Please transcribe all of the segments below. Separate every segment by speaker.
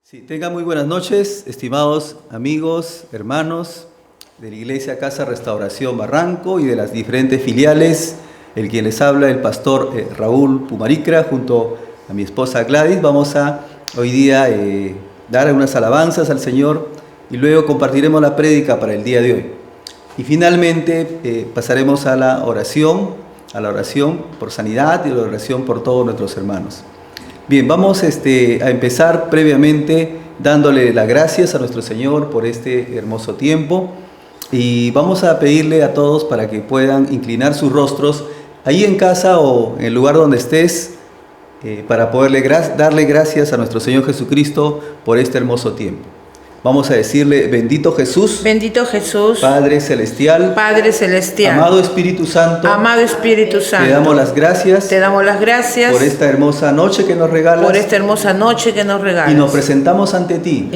Speaker 1: Sí, tengan muy buenas noches, estimados amigos, hermanos de la Iglesia Casa Restauración Barranco y de las diferentes filiales. El quien les habla, el pastor Raúl Pumaricra, junto a mi esposa Gladys. Vamos a hoy día dar unas alabanzas al Señor y luego compartiremos la prédica para el día de hoy. Y finalmente pasaremos a la oración por sanidad y a la oración por todos nuestros hermanos. Bien, vamos a empezar previamente dándole las gracias a nuestro Señor por este hermoso tiempo y vamos a pedirle a todos para que puedan inclinar sus rostros ahí en casa o en el lugar donde estés para poderle darle gracias a nuestro Señor Jesucristo por este hermoso tiempo. Vamos a decirle: bendito Jesús, Padre celestial, amado Espíritu Santo, te damos las gracias, por esta hermosa noche que nos regalas, y nos presentamos ante ti,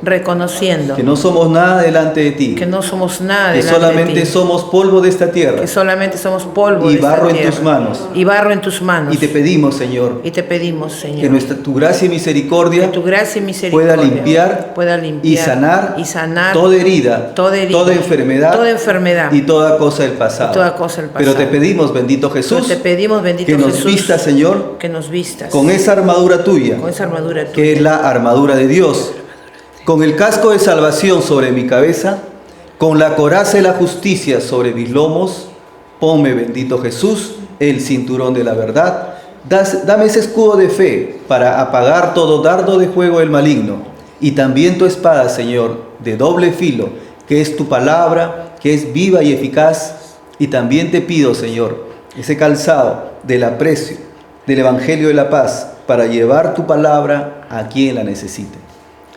Speaker 1: reconociendo que no somos nada delante de ti, que solamente somos polvo de esta tierra, y barro en tus manos, y te pedimos, Señor, que tu gracia y misericordia pueda limpiar y sanar toda herida, toda enfermedad y toda cosa del pasado. Pero te pedimos, bendito Jesús, que nos vistas, Señor, con esa armadura tuya, que es la armadura de Dios, con el casco de salvación sobre mi cabeza, con la coraza de la justicia sobre mis lomos. Ponme, bendito Jesús, el cinturón de la verdad. Dame ese escudo de fe para apagar todo dardo de fuego del maligno, y también tu espada, Señor, de doble filo, que es tu palabra, que es viva y eficaz. Y también te pido, Señor, ese calzado del aprecio del Evangelio de la paz para llevar tu palabra a quien la necesite.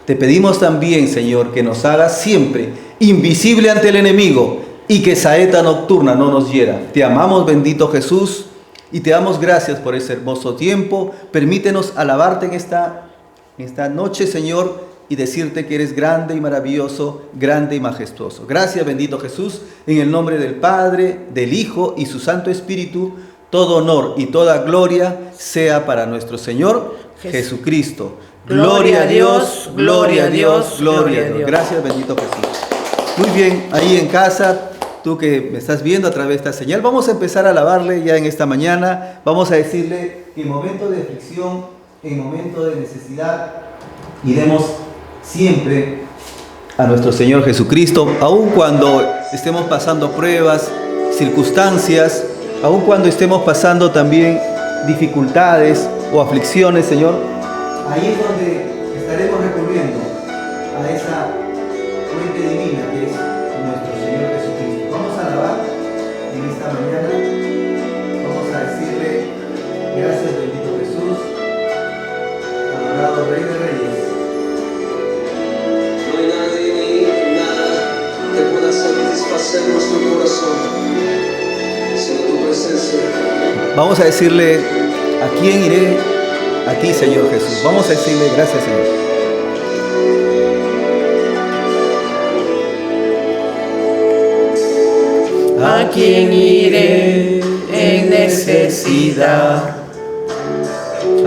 Speaker 1: Te pedimos también, Señor, que nos hagas siempre invisible ante el enemigo y que saeta nocturna no nos hiera. Te amamos, bendito Jesús, y te damos gracias por ese hermoso tiempo. Permítenos alabarte en esta noche, Señor, y decirte que eres grande y maravilloso, grande y majestuoso. Gracias, bendito Jesús, en el nombre del Padre, del Hijo y su Santo Espíritu. Todo honor y toda gloria sea para nuestro Señor Jesucristo. Gloria a Dios, gloria a Dios, gloria a Dios. Gracias, bendito Jesús. Muy bien, ahí en casa, tú que me estás viendo a través de esta señal, vamos a empezar a alabarle ya en esta mañana. Vamos a decirle que en momentos de aflicción, en momentos de necesidad, iremos siempre a nuestro Señor Jesucristo, aun cuando estemos pasando pruebas, circunstancias, aun cuando estemos pasando también dificultades o aflicciones, Señor. Ahí es donde estaremos recurriendo a esa fuente divina que es nuestro Señor Jesucristo. Vamos a alabar en esta mañana, vamos a decirle: gracias, bendito Jesús, adorado Rey de Reyes.
Speaker 2: No hay nadie ni nada que pueda satisfacer nuestro corazón, sino tu presencia.
Speaker 1: Vamos a decirle: ¿a quién iré? A ti, Señor Jesús. Vamos a decirle: gracias, Señor.
Speaker 3: ¿A quién iré en necesidad?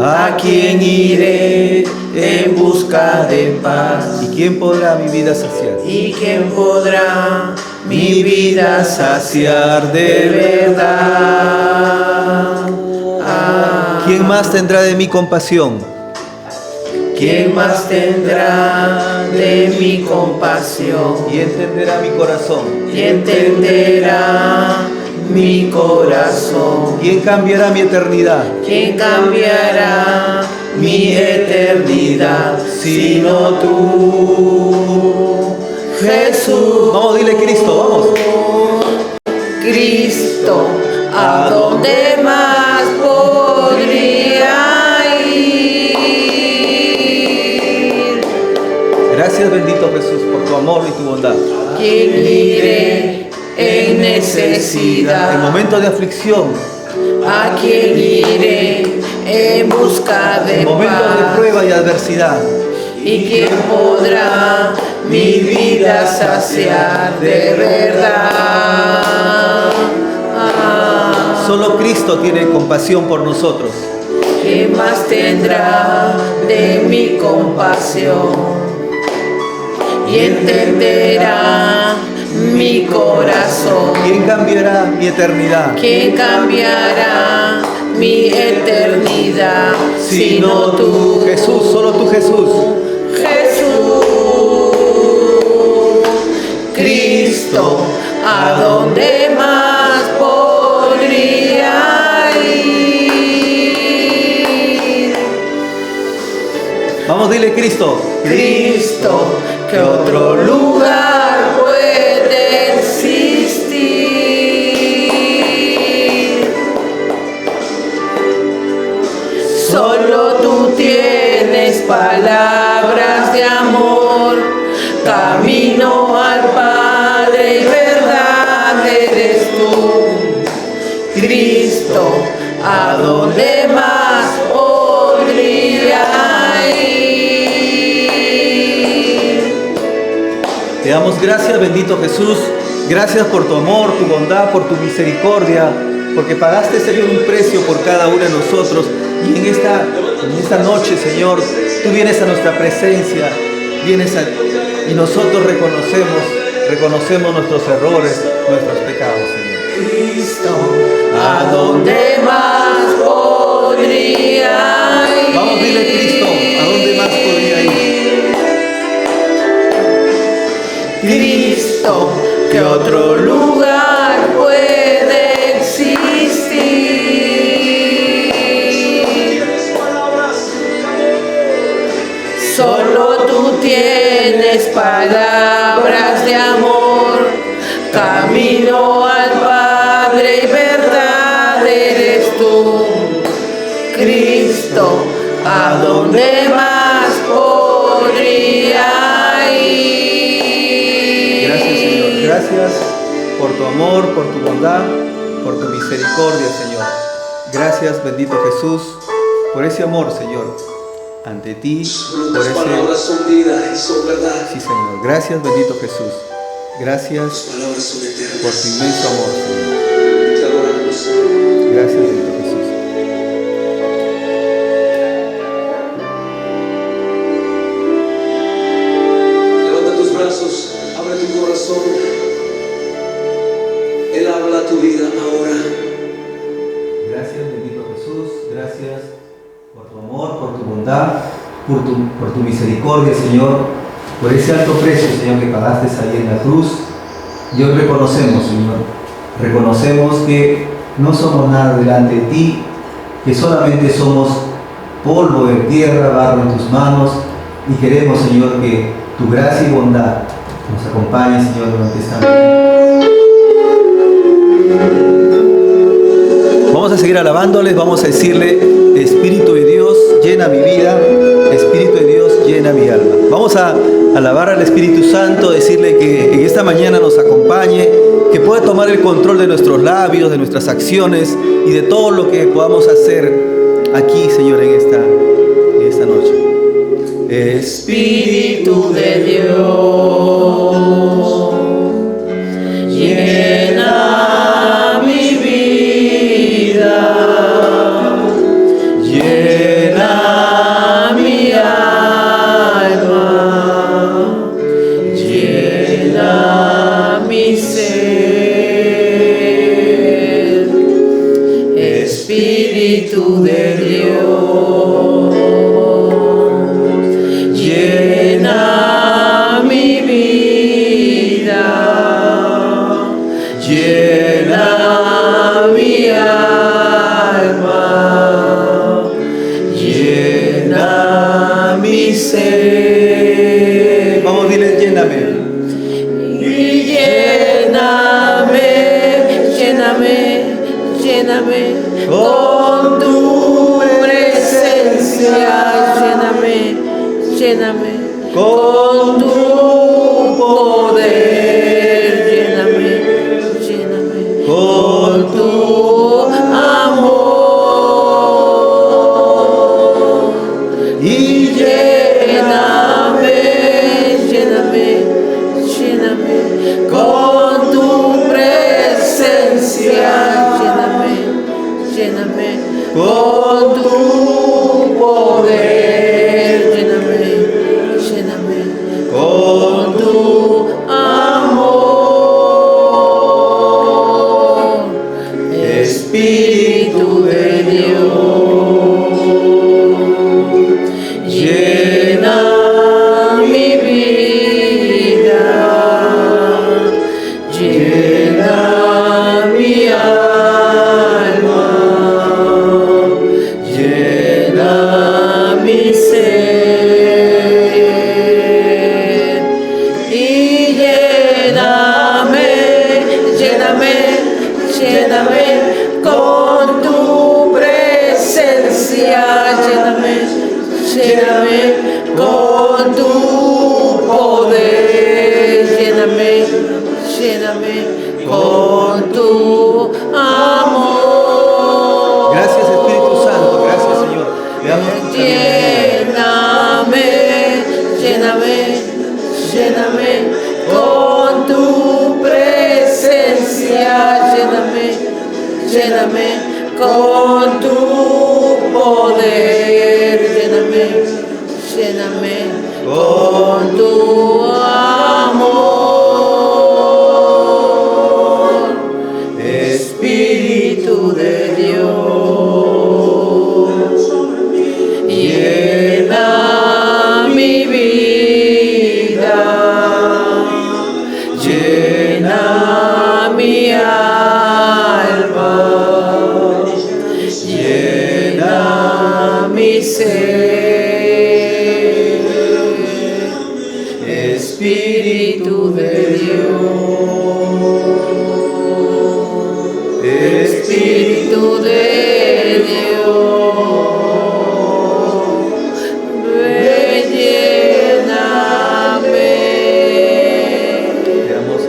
Speaker 3: ¿A quién iré en busca de paz?
Speaker 1: ¿Y quién podrá mi vida saciar?
Speaker 3: ¿Y quién podrá mi vida saciar de verdad?
Speaker 1: ¿Quién más tendrá de mi compasión?
Speaker 3: ¿Quién más tendrá de mi compasión?
Speaker 1: Y entenderá mi corazón.
Speaker 3: Y entenderá mi corazón.
Speaker 1: ¿Quién cambiará mi eternidad?
Speaker 3: ¿Quién cambiará mi eternidad sino tú, Jesús?
Speaker 1: Vamos, dile: Cristo, vamos.
Speaker 3: Cristo, ¿a dónde más podría ir?
Speaker 1: Gracias, bendito Jesús, por tu amor y tu bondad.
Speaker 3: ¿A quién iré en necesidad?
Speaker 1: En momentos de aflicción,
Speaker 3: ¿A quién iré en busca de
Speaker 1: en momentos de
Speaker 3: paz?
Speaker 1: prueba y adversidad.
Speaker 3: ¿Y quién podrá mi vida saciar de verdad?
Speaker 1: Solo Cristo tiene compasión por nosotros.
Speaker 3: ¿Quién más tendrá de mi compasión? Y entenderá mi corazón.
Speaker 1: ¿Quién cambiará mi eternidad?
Speaker 3: ¿Quién cambiará mi eternidad? Sino tú,
Speaker 1: Jesús, solo tú, Jesús.
Speaker 3: Jesús, Cristo, ¿a dónde más podría ir?
Speaker 1: Vamos, dile Cristo.
Speaker 3: Cristo, ¿qué otro lugar puede existir? Solo tú tienes palabras de amor, camino al Padre y verdad eres tú. Cristo, ¿a dónde más podría ir?
Speaker 1: Te damos gracias, bendito Jesús. Gracias por tu amor, tu bondad, por tu misericordia, porque pagaste, Señor, un precio por cada uno de nosotros. Y en esta noche, Señor, tú vienes a nuestra presencia, y nosotros reconocemos nuestros errores, nuestros pecados, Señor.
Speaker 3: Cristo, ¿a dónde más podría ir?
Speaker 1: Vamos, dile Cristo, ¿a dónde más podría ir?
Speaker 3: Cristo, ¿qué otro lugar puede existir? Solo tú tienes palabras de amor, camino al Padre y verdad eres tú. Cristo, ¿a dónde más podría ir?
Speaker 1: Gracias, Señor. Gracias por tu amor, por tu bondad, por tu misericordia, Señor. Gracias, bendito Jesús, por ese amor, Señor, ante ti, por ese...
Speaker 2: palabras son vida y son verdad.
Speaker 1: Sí, Señor. Gracias, bendito Jesús. Gracias por tu inmenso amor, Señor.
Speaker 2: Te adoramos.
Speaker 1: Gracias, bendito Jesús.
Speaker 2: Levanta tus brazos, abre tu corazón. Él habla a tu vida ahora.
Speaker 1: Gracias, bendito Jesús. Gracias por tu amor, por tu bondad, por tu misericordia, Señor, por ese alto precio, Señor, que pagaste ahí en la cruz. Y hoy reconocemos, Señor, que no somos nada delante de ti, que solamente somos polvo de tierra, barro en tus manos, y queremos, Señor, que tu gracia y bondad nos acompañe, Señor, durante esta noche. Vamos a seguir alabándoles, vamos a decirle: Espíritu de Dios, llena mi vida, Espíritu de Dios, llena mi alma. Vamos a alabar al Espíritu Santo, decirle que en esta mañana nos acompañe, que pueda tomar el control de nuestros labios, de nuestras acciones y de todo lo que podamos hacer aquí, Señor, en esta noche.
Speaker 3: Espíritu de Dios, llena mi vida, llena mi alma, llena mi ser. Espíritu de Dios, llena mi vida. presencia, lléname, lléname con tu poder, lléname, lléname con tu amor.
Speaker 1: Gracias, Espíritu Santo, gracias, Señor.
Speaker 3: Lléname, lléname, lléname con tu presencia, lléname, lléname con tu poder, lléname, lléname con tu amor, Espíritu de Dios, llena mi vida, llena mi alma, llena mi ser, Espíritu de Dios, Espíritu de Dios, ven, lléname.
Speaker 1: Te damos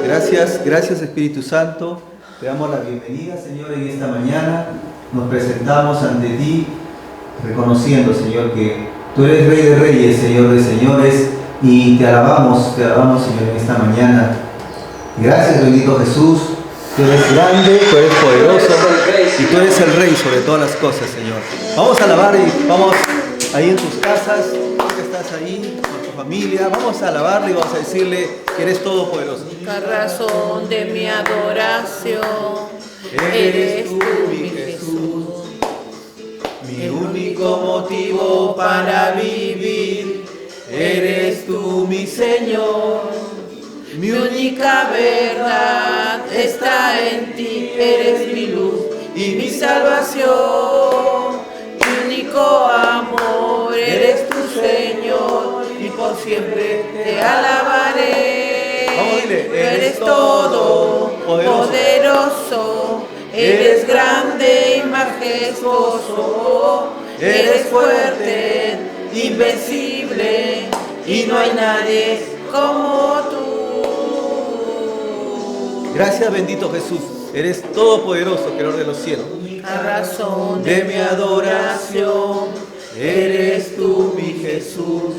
Speaker 1: gracias Espíritu Santo. Te damos la bienvenida, Señor, en esta mañana. Nos presentamos ante ti, reconociendo, Señor, que tú eres Rey de Reyes, Señor de Señores, y te alabamos, Señor, en esta mañana. Gracias, bendito Jesús. Tú eres grande, tú eres poderoso, y tú eres el Rey sobre todas las cosas, Señor. Vamos a alabar y vamos ahí en tus casas, tú que estás ahí con tu familia, vamos a alabarle y vamos a decirle que eres todopoderoso.
Speaker 3: La razón de mi adoración eres tú, mi Jesús, mi único motivo para vivir. Eres tú, mi Señor, mi única verdad está en ti. Eres mi luz y mi salvación, mi único amor. Eres tu Señor y por siempre te alabaré. Eres todo poderoso, eres grande y majestuoso, eres fuerte, invencible, y no hay nadie como tú.
Speaker 1: Gracias, bendito Jesús. Eres todopoderoso, creador de los cielos.
Speaker 3: La razón de mi adoración eres tú, mi Jesús,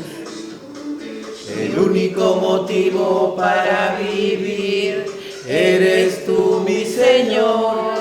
Speaker 3: el único motivo para vivir. Eres tú, mi Señor,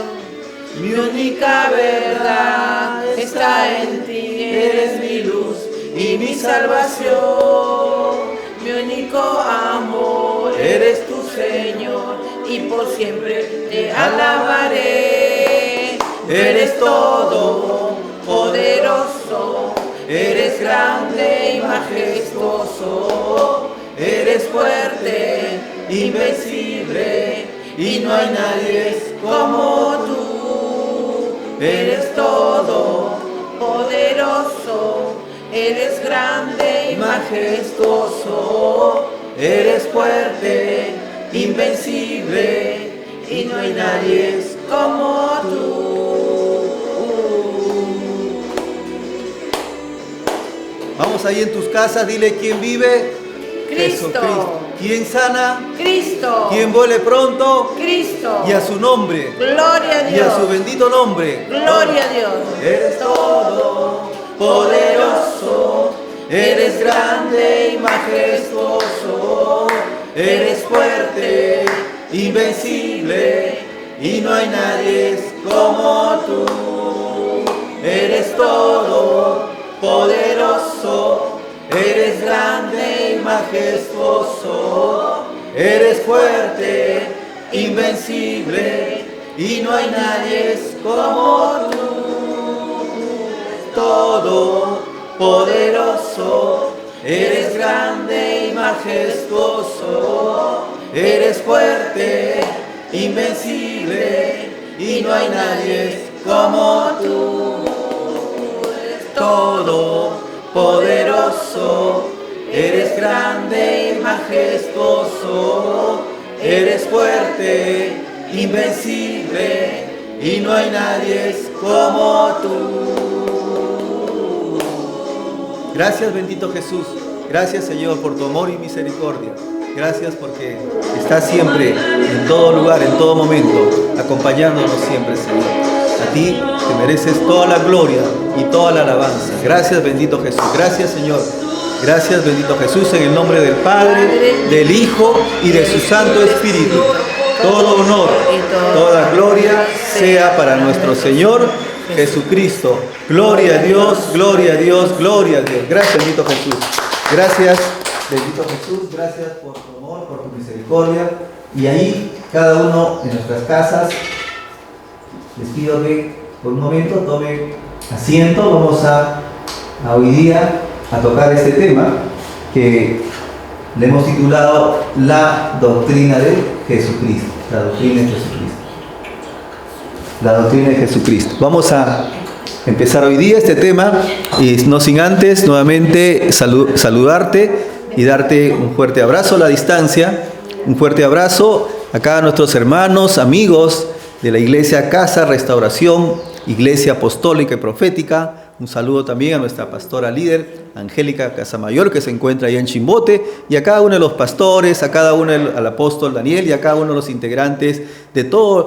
Speaker 3: mi única verdad está en ti. Eres mi luz y mi salvación, mi único amor. Eres tu Señor y por siempre te alabaré. Eres todo poderoso, eres grande y majestuoso, eres fuerte, invencible, y no hay nadie como tú. Eres todo poderoso, eres grande y majestuoso, eres fuerte, invencible, y no hay nadie como tú.
Speaker 1: Vamos ahí en tus casas, dile: ¿quién vive?
Speaker 3: Cristo.
Speaker 1: Jesucristo. ¿Quién sana?
Speaker 3: Cristo.
Speaker 1: ¿Quién vuelve pronto?
Speaker 3: Cristo.
Speaker 1: Y a su nombre.
Speaker 3: Gloria a Dios.
Speaker 1: Y a su bendito nombre.
Speaker 3: Gloria a Dios.
Speaker 1: Eres todo
Speaker 3: poderoso, eres grande y majestuoso, eres fuerte, invencible, y no hay nadie como tú. Eres todo poderoso, eres grande y majestuoso, eres fuerte, invencible, y no hay nadie como tú. Todo poderoso, eres grande y majestuoso, eres fuerte, invencible, y no hay nadie como tú. Todo poderoso, eres grande y majestuoso, eres fuerte, invencible, y no hay nadie como tú.
Speaker 1: Gracias, bendito Jesús. Gracias, Señor, por tu amor y misericordia. Gracias porque estás siempre, en todo lugar, en todo momento, acompañándonos siempre, Señor. A ti te mereces toda la gloria y toda la alabanza. Gracias, bendito Jesús. Gracias, Señor. Gracias, bendito Jesús, en el nombre del Padre, del Hijo y de su Santo Espíritu. Todo honor, toda gloria sea para nuestro Señor Jesucristo. Gloria a Dios, gloria a Dios, gloria a Dios. Gracias, bendito Jesús. Gracias, bendito Jesús. Gracias por tu amor, por tu misericordia. Y ahí, cada uno en nuestras casas, les pido que por un momento tomen asiento. Vamos a hoy día a tocar este tema que le hemos titulado La doctrina de Jesucristo. La doctrina de Jesucristo. La doctrina de Jesucristo. Vamos a empezar hoy día este tema y no sin antes nuevamente saludarte y darte un fuerte abrazo a la distancia. Un fuerte abrazo a cada nuestros hermanos, amigos de la Iglesia Casa Restauración, Iglesia Apostólica y Profética. Un saludo también a nuestra pastora líder, Angélica Casamayor, que se encuentra allá en Chimbote, y a cada uno de los pastores, a cada uno al apóstol Daniel y a cada uno de los integrantes de toda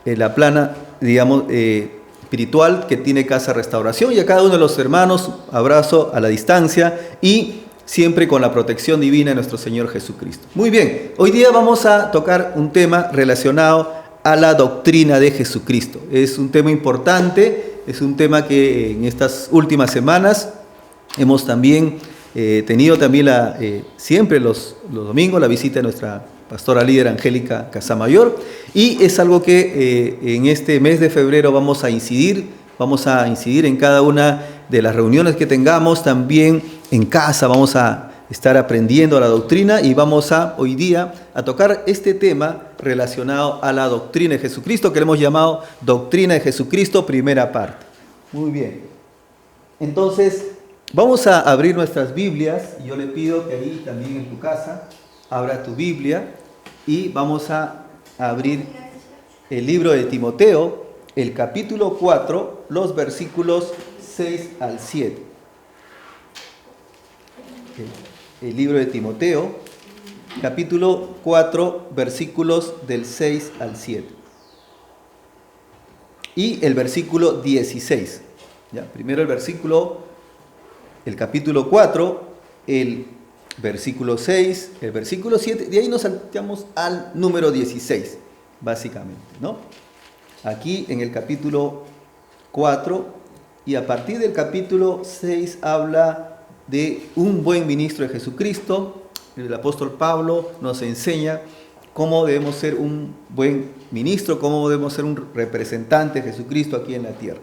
Speaker 1: la plana, digamos, espiritual que tiene Casa Restauración, y a cada uno de los hermanos, abrazo a la distancia y siempre con la protección divina de nuestro Señor Jesucristo. Muy bien, hoy día vamos a tocar un tema relacionado a la doctrina de Jesucristo. Es un tema importante. Es un tema que en estas últimas semanas hemos también tenido también siempre los domingos la visita de nuestra pastora líder Angélica Casamayor, y es algo que en este mes de febrero vamos a incidir en cada una de las reuniones que tengamos, también en casa vamos a estar aprendiendo la doctrina y vamos hoy día a tocar este tema relacionado a la doctrina de Jesucristo, que le hemos llamado Doctrina de Jesucristo, primera parte. Muy bien. Entonces, vamos a abrir nuestras Biblias, y yo le pido que ahí también en tu casa abra tu Biblia, y vamos a abrir el libro de Timoteo, el capítulo 4, los versículos 6 al 7. El libro de Timoteo, capítulo 4, versículos del 6 al 7. Y el versículo 16. ¿Ya? Primero el capítulo 4, el versículo 6, el versículo 7, de ahí nos saltamos al número 16, básicamente, ¿no? Aquí en el capítulo 4, y a partir del capítulo 6 habla de un buen ministro de Jesucristo. El apóstol Pablo nos enseña cómo debemos ser un buen ministro, cómo debemos ser un representante de Jesucristo aquí en la tierra.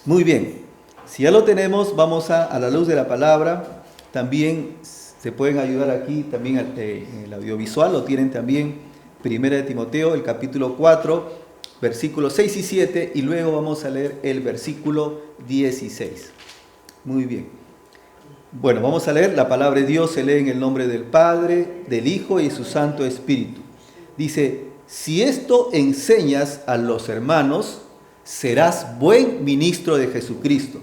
Speaker 1: Muy bien, si ya lo tenemos, vamos a la luz de la palabra. También se pueden ayudar aquí, también en el audiovisual, lo tienen también, Primera de Timoteo, el capítulo 4, versículos 6 y 7, y luego vamos a leer el versículo 16. Muy bien. Bueno, vamos a leer, la palabra de Dios se lee en el nombre del Padre, del Hijo y de su Santo Espíritu. Dice: si esto enseñas a los hermanos, serás buen ministro de Jesucristo,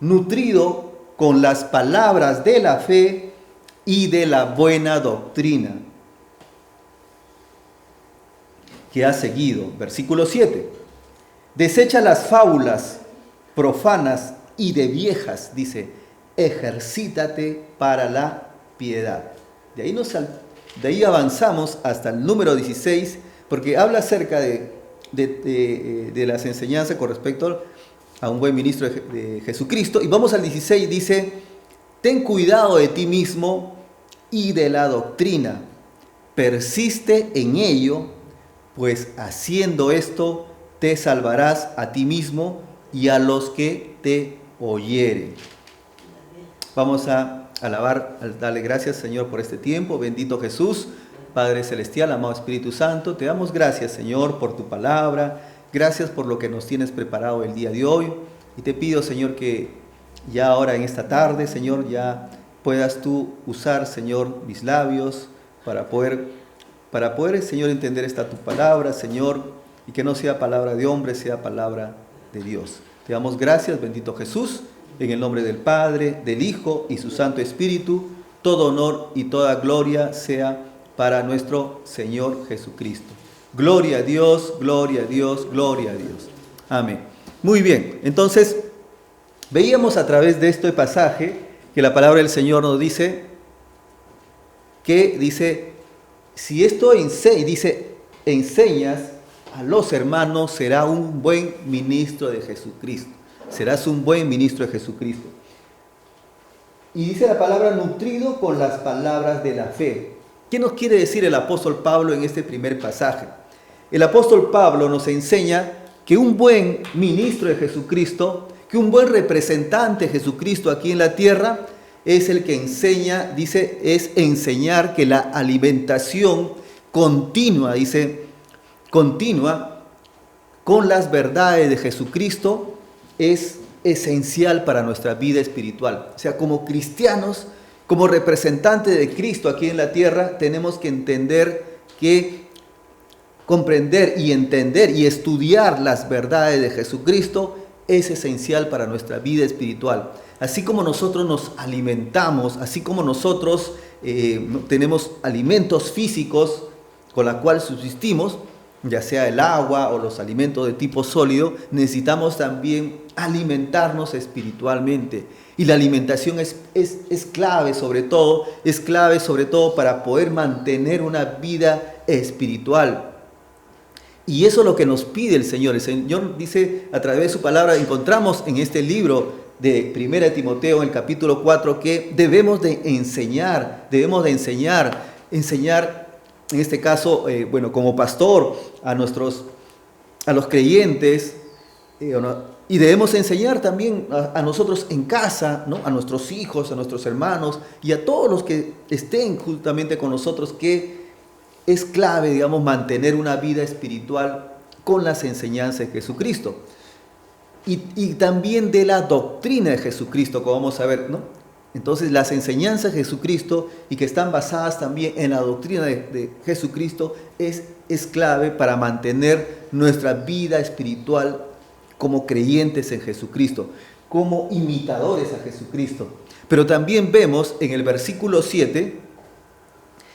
Speaker 1: nutrido con las palabras de la fe y de la buena doctrina que has seguido. Versículo 7. Desecha las fábulas profanas y de viejas, dice, ejercítate para la piedad. De ahí avanzamos hasta el número 16, porque habla acerca de las enseñanzas con respecto a un buen ministro de Jesucristo. Y vamos al 16, dice: ten cuidado de ti mismo y de la doctrina, persiste en ello, pues haciendo esto te salvarás a ti mismo y a los que te oyeren. Vamos a alabar, a darle gracias, Señor, por este tiempo. Bendito Jesús, Padre Celestial, amado Espíritu Santo, te damos gracias, Señor, por tu palabra. Gracias por lo que nos tienes preparado el día de hoy. Y te pido, Señor, que ya ahora en esta tarde, Señor, ya puedas tú usar, Señor, mis labios para poder, Señor, entender esta tu palabra, Señor, y que no sea palabra de hombre, sea palabra de Dios. Te damos gracias, bendito Jesús, En el nombre del Padre, del Hijo y su Santo Espíritu, todo honor y toda gloria sea para nuestro Señor Jesucristo. Gloria a Dios, gloria a Dios, gloria a Dios. Amén. Muy bien, entonces veíamos a través de este pasaje que la palabra del Señor nos dice que si esto enseñas a los hermanos, será un buen ministro de Jesucristo. Serás un buen ministro de Jesucristo. Y dice la palabra nutrido con las palabras de la fe. ¿Qué nos quiere decir el apóstol Pablo en este primer pasaje? El apóstol Pablo nos enseña que un buen ministro de Jesucristo, que un buen representante de Jesucristo aquí en la tierra, es el que enseña, es enseñar que la alimentación continua, continua con las verdades de Jesucristo es esencial para nuestra vida espiritual. O sea, como cristianos, como representantes de Cristo aquí en la tierra, tenemos que comprender y entender y estudiar las verdades de Jesucristo es esencial para nuestra vida espiritual. Así como nosotros nos alimentamos, así como nosotros tenemos alimentos físicos con los cuales subsistimos, ya sea el agua o los alimentos de tipo sólido, necesitamos también alimentarnos espiritualmente. Y la alimentación es clave sobre todo para poder mantener una vida espiritual. Y eso es lo que nos pide el Señor. El Señor dice a través de su palabra, encontramos en este libro de 1 Timoteo, en el capítulo 4, que debemos de enseñar, en este caso, como pastor, a los creyentes, y debemos enseñar también a nosotros en casa, ¿no? A nuestros hijos, a nuestros hermanos y a todos los que estén justamente con nosotros, que es clave, mantener una vida espiritual con las enseñanzas de Jesucristo. Y también de la doctrina de Jesucristo, como vamos a ver, ¿no? Entonces las enseñanzas de Jesucristo y que están basadas también en la doctrina de Jesucristo es clave para mantener nuestra vida espiritual como creyentes en Jesucristo, como imitadores a Jesucristo. Pero también vemos en el versículo 7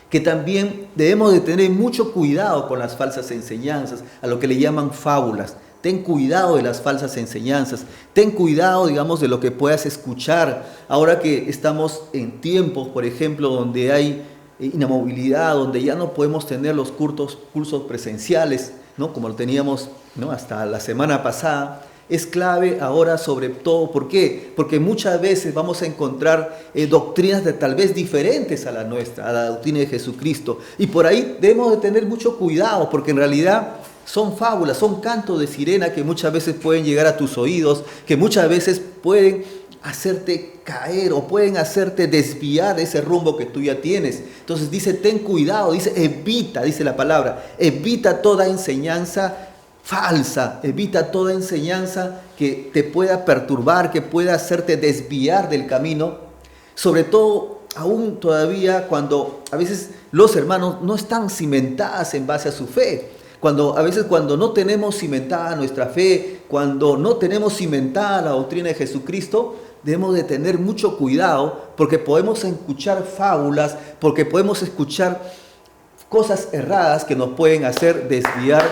Speaker 1: que también debemos de tener mucho cuidado con las falsas enseñanzas, a lo que le llaman fábulas. Ten cuidado de las falsas enseñanzas, ten cuidado, de lo que puedas escuchar. Ahora que estamos en tiempos, por ejemplo, donde hay inamovilidad, donde ya no podemos tener los cursos presenciales, ¿no? Como lo teníamos, ¿no? Hasta la semana pasada, es clave ahora sobre todo. ¿Por qué? Porque muchas veces vamos a encontrar doctrinas tal vez diferentes a la nuestra, a la doctrina de Jesucristo. Y por ahí debemos de tener mucho cuidado, porque en realidad son fábulas, son cantos de sirena que muchas veces pueden llegar a tus oídos, que muchas veces pueden hacerte caer o pueden hacerte desviar de ese rumbo que tú ya tienes. Entonces dice, ten cuidado, evita, dice la palabra, evita toda enseñanza falsa, evita toda enseñanza que te pueda perturbar, que pueda hacerte desviar del camino, sobre todo aún todavía cuando a veces los hermanos no están cimentadas en base a su fe. A veces cuando no tenemos cimentada nuestra fe, cuando no tenemos cimentada la doctrina de Jesucristo, debemos de tener mucho cuidado, porque podemos escuchar fábulas, porque podemos escuchar cosas erradas que nos pueden hacer desviar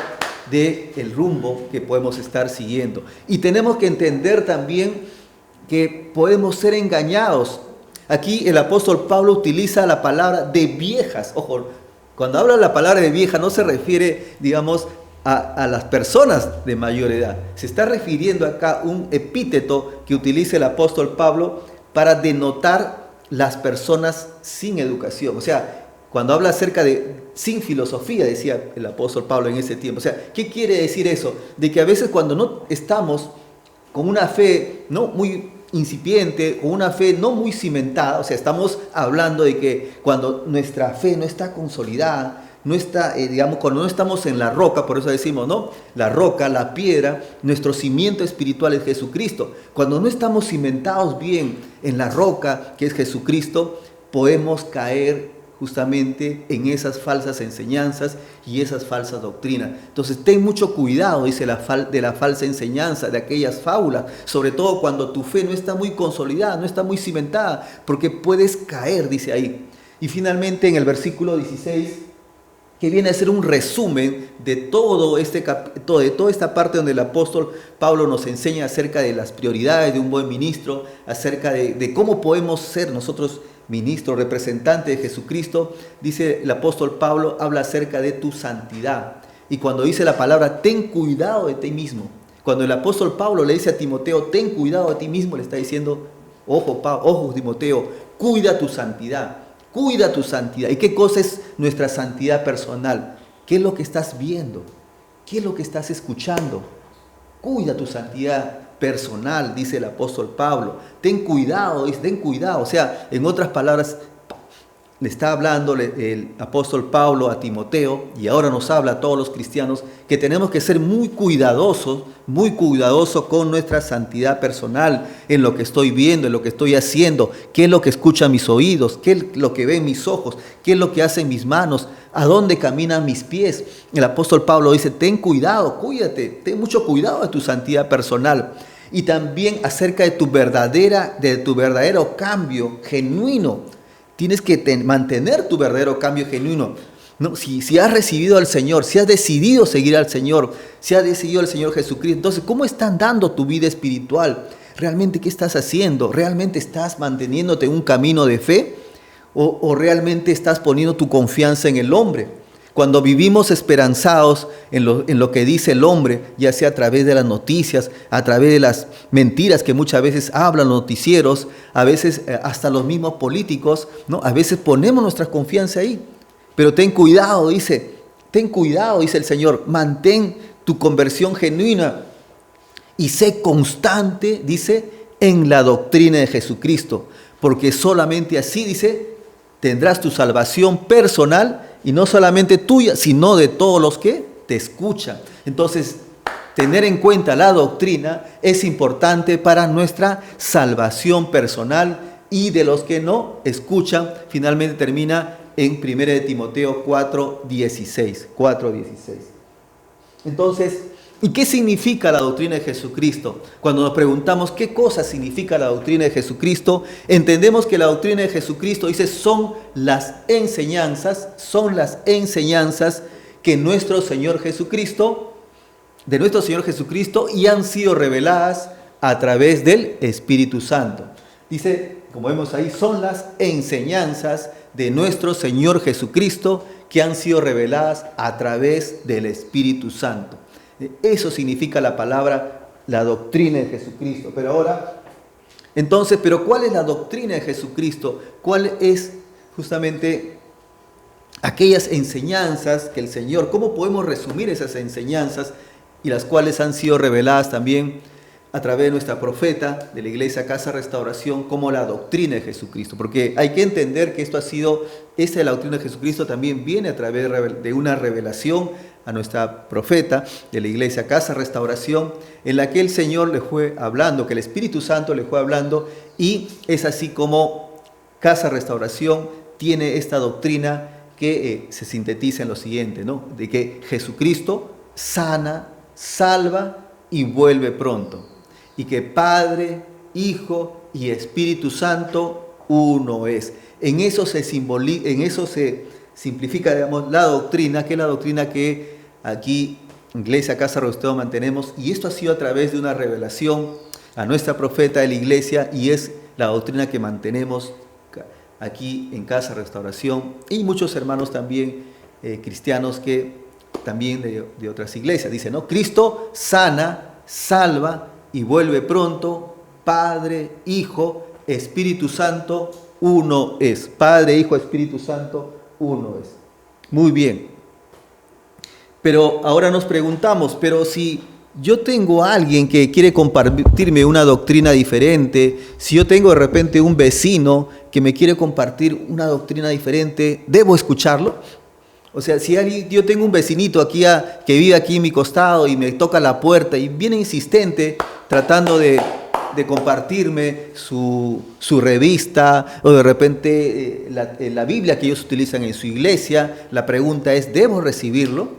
Speaker 1: del rumbo que podemos estar siguiendo. Y tenemos que entender también que podemos ser engañados. Aquí el apóstol Pablo utiliza la palabra de viejas. Ojo, cuando habla la palabra de vieja no se refiere, a las personas de mayor edad. Se está refiriendo acá un epíteto que utiliza el apóstol Pablo para denotar las personas sin educación. O sea, cuando habla acerca de sin filosofía, decía el apóstol Pablo en ese tiempo. O sea, ¿qué quiere decir eso? De que a veces cuando no estamos con una fe no muy incipiente o una fe no muy cimentada, o sea, estamos hablando de que cuando nuestra fe no está consolidada, no está, cuando no estamos en la roca, por eso decimos, ¿no? La roca, la piedra, nuestro cimiento espiritual es Jesucristo. Cuando no estamos cimentados bien en la roca, que es Jesucristo, podemos caer justamente en esas falsas enseñanzas y esas falsas doctrinas. Entonces ten mucho cuidado, dice, de la falsa enseñanza, de aquellas fábulas, sobre todo cuando tu fe no está muy consolidada, no está muy cimentada, porque puedes caer, dice ahí. Y finalmente en el versículo 16, que viene a ser un resumen de toda esta parte donde el apóstol Pablo nos enseña acerca de las prioridades de un buen ministro, acerca de cómo podemos ser nosotros ministros, representantes de Jesucristo. Dice el apóstol Pablo, habla acerca de tu santidad. Y cuando dice la palabra, ten cuidado de ti mismo. Cuando el apóstol Pablo le dice a Timoteo, ten cuidado de ti mismo, le está diciendo, ojo Timoteo, cuida tu santidad. Cuida tu santidad. ¿Y qué cosa es nuestra santidad personal? ¿Qué es lo que estás viendo? ¿Qué es lo que estás escuchando? Cuida tu santidad personal, dice el apóstol Pablo. Ten cuidado, dice, ten cuidado. O sea, en otras palabras, le está hablando el apóstol Pablo a Timoteo, y ahora nos habla a todos los cristianos, que tenemos que ser muy cuidadosos con nuestra santidad personal, en lo que estoy viendo, en lo que estoy haciendo, qué es lo que escuchan mis oídos, qué es lo que ven mis ojos, qué es lo que hacen mis manos, a dónde caminan mis pies. El apóstol Pablo dice, ten cuidado, cuídate, ten mucho cuidado de tu santidad personal. Y también acerca de tu verdadero cambio genuino. Tienes que mantener tu verdadero cambio genuino. ¿No? Si has recibido al Señor, si has decidido seguir al Señor, si has decidido al Señor Jesucristo, entonces, ¿cómo está andando tu vida espiritual? ¿Realmente qué estás haciendo? ¿Realmente estás manteniéndote en un camino de fe? ¿O realmente estás poniendo tu confianza en el hombre? Cuando vivimos esperanzados en lo que dice el hombre, ya sea a través de las noticias, a través de las mentiras que muchas veces hablan los noticieros, a veces hasta los mismos políticos, ¿no? A veces ponemos nuestra confianza ahí. Pero ten cuidado, dice el Señor, mantén tu conversión genuina y sé constante, dice, en la doctrina de Jesucristo, porque solamente así, dice, tendrás tu salvación personal, y no solamente tuya, sino de todos los que te escuchan. Entonces, tener en cuenta la doctrina es importante para nuestra salvación personal y de los que no escuchan. Finalmente termina en 1 Timoteo 4:16. Entonces, ¿y qué significa la doctrina de Jesucristo? Cuando nos preguntamos qué cosa significa la doctrina de Jesucristo, entendemos que la doctrina de Jesucristo, dice, son las enseñanzas que de nuestro Señor Jesucristo, y han sido reveladas a través del Espíritu Santo. Dice, como vemos ahí, son las enseñanzas de nuestro Señor Jesucristo que han sido reveladas a través del Espíritu Santo. Eso significa la palabra, la doctrina de Jesucristo. Pero ahora, entonces, ¿cuál es la doctrina de Jesucristo? ¿Cuál es justamente aquellas enseñanzas que el Señor, cómo podemos resumir esas enseñanzas y las cuales han sido reveladas también a través de nuestra profeta de la Iglesia Casa Restauración como la doctrina de Jesucristo? Porque hay que entender que esta de la doctrina de Jesucristo también viene a través de una revelación a nuestra profeta de la Iglesia Casa Restauración, en la que el Señor le fue hablando, que el Espíritu Santo le fue hablando, y es así como Casa Restauración tiene esta doctrina que se sintetiza en lo siguiente, ¿no? De que Jesucristo sana, salva y vuelve pronto, y que Padre, Hijo y Espíritu Santo uno es. En eso se simplifica, digamos, la doctrina, que es la doctrina que aquí Iglesia Casa Restauración mantenemos, y esto ha sido a través de una revelación a nuestra profeta de la Iglesia, y es la doctrina que mantenemos aquí en Casa Restauración, y muchos hermanos también cristianos que también de otras iglesias. Dice, ¿no? Cristo sana, salva y vuelve pronto. Padre, Hijo, Espíritu Santo, uno es. Padre, Hijo, Espíritu Santo, uno es. Muy bien. Pero ahora nos preguntamos, pero si yo tengo a alguien que quiere compartirme una doctrina diferente, si yo tengo de repente un vecino que me quiere compartir una doctrina diferente, ¿debo escucharlo? O sea, si yo tengo un vecinito aquí que vive aquí en mi costado y me toca la puerta y viene insistente tratando de de compartirme su revista o de repente la Biblia que ellos utilizan en su iglesia. La pregunta es, ¿debo recibirlo?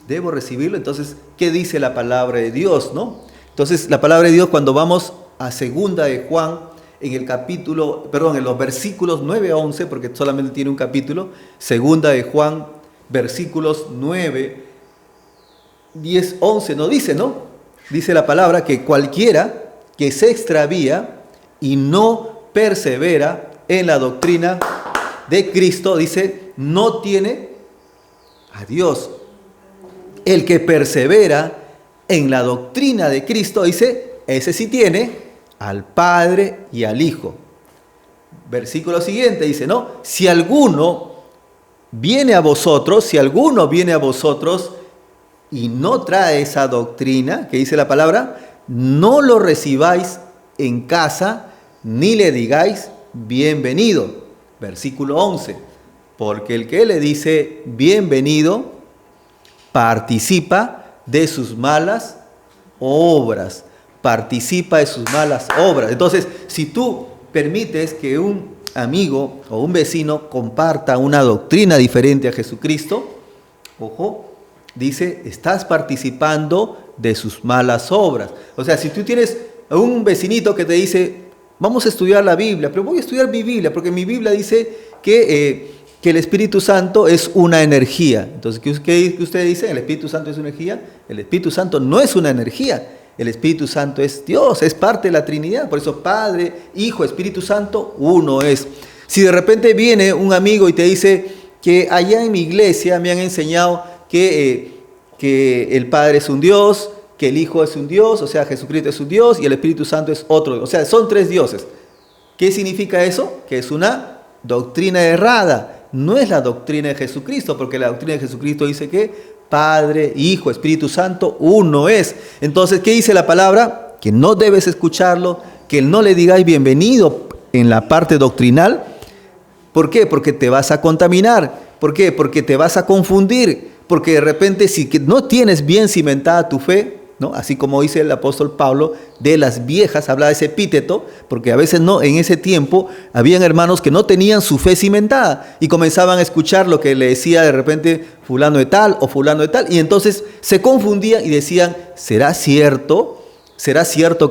Speaker 1: ¿Debo recibirlo? Entonces, ¿qué dice la palabra de Dios, no? Entonces, la palabra de Dios, cuando vamos a segunda de Juan, en los versículos 9 a 11, porque solamente tiene un capítulo, segunda de Juan, versículos 9, 10, 11, no dice, ¿no? Dice la palabra que cualquiera que se extravía y no persevera en la doctrina de Cristo, dice, no tiene a Dios. El que persevera en la doctrina de Cristo, dice, ese sí tiene al Padre y al Hijo. Versículo siguiente dice, ¿no? Si alguno viene a vosotros y no trae esa doctrina, que dice la palabra, no lo recibáis en casa, ni le digáis bienvenido. Versículo 11, porque el que le dice bienvenido, participa de sus malas obras. Participa de sus malas obras. Entonces, si tú permites que un amigo o un vecino comparta una doctrina diferente a Jesucristo, ojo, dice, estás participando de sus malas obras. O sea, si tú tienes a un vecinito que te dice, vamos a estudiar la Biblia, pero voy a estudiar mi Biblia, porque mi Biblia dice que el Espíritu Santo es una energía. Entonces, ¿qué usted dice? ¿El Espíritu Santo es una energía? El Espíritu Santo no es una energía. El Espíritu Santo es Dios, es parte de la Trinidad. Por eso Padre, Hijo, Espíritu Santo, uno es. Si de repente viene un amigo y te dice que allá en mi iglesia me han enseñado que el Padre es un Dios, que el Hijo es un Dios, o sea, Jesucristo es un Dios y el Espíritu Santo es otro. O sea, son tres dioses. ¿Qué significa eso? Que es una doctrina errada. No es la doctrina de Jesucristo, porque la doctrina de Jesucristo dice que Padre, Hijo, Espíritu Santo, uno es. Entonces, ¿qué dice la palabra? Que no debes escucharlo, que no le digáis bienvenido en la parte doctrinal. ¿Por qué? Porque te vas a contaminar. ¿Por qué? Porque te vas a confundir. Porque de repente, si no tienes bien cimentada tu fe, ¿no? Así como dice el apóstol Pablo, de las viejas, habla de ese epíteto, porque a veces no, en ese tiempo habían hermanos que no tenían su fe cimentada y comenzaban a escuchar lo que le decía de repente fulano de tal o fulano de tal, y entonces se confundían y decían, ¿será cierto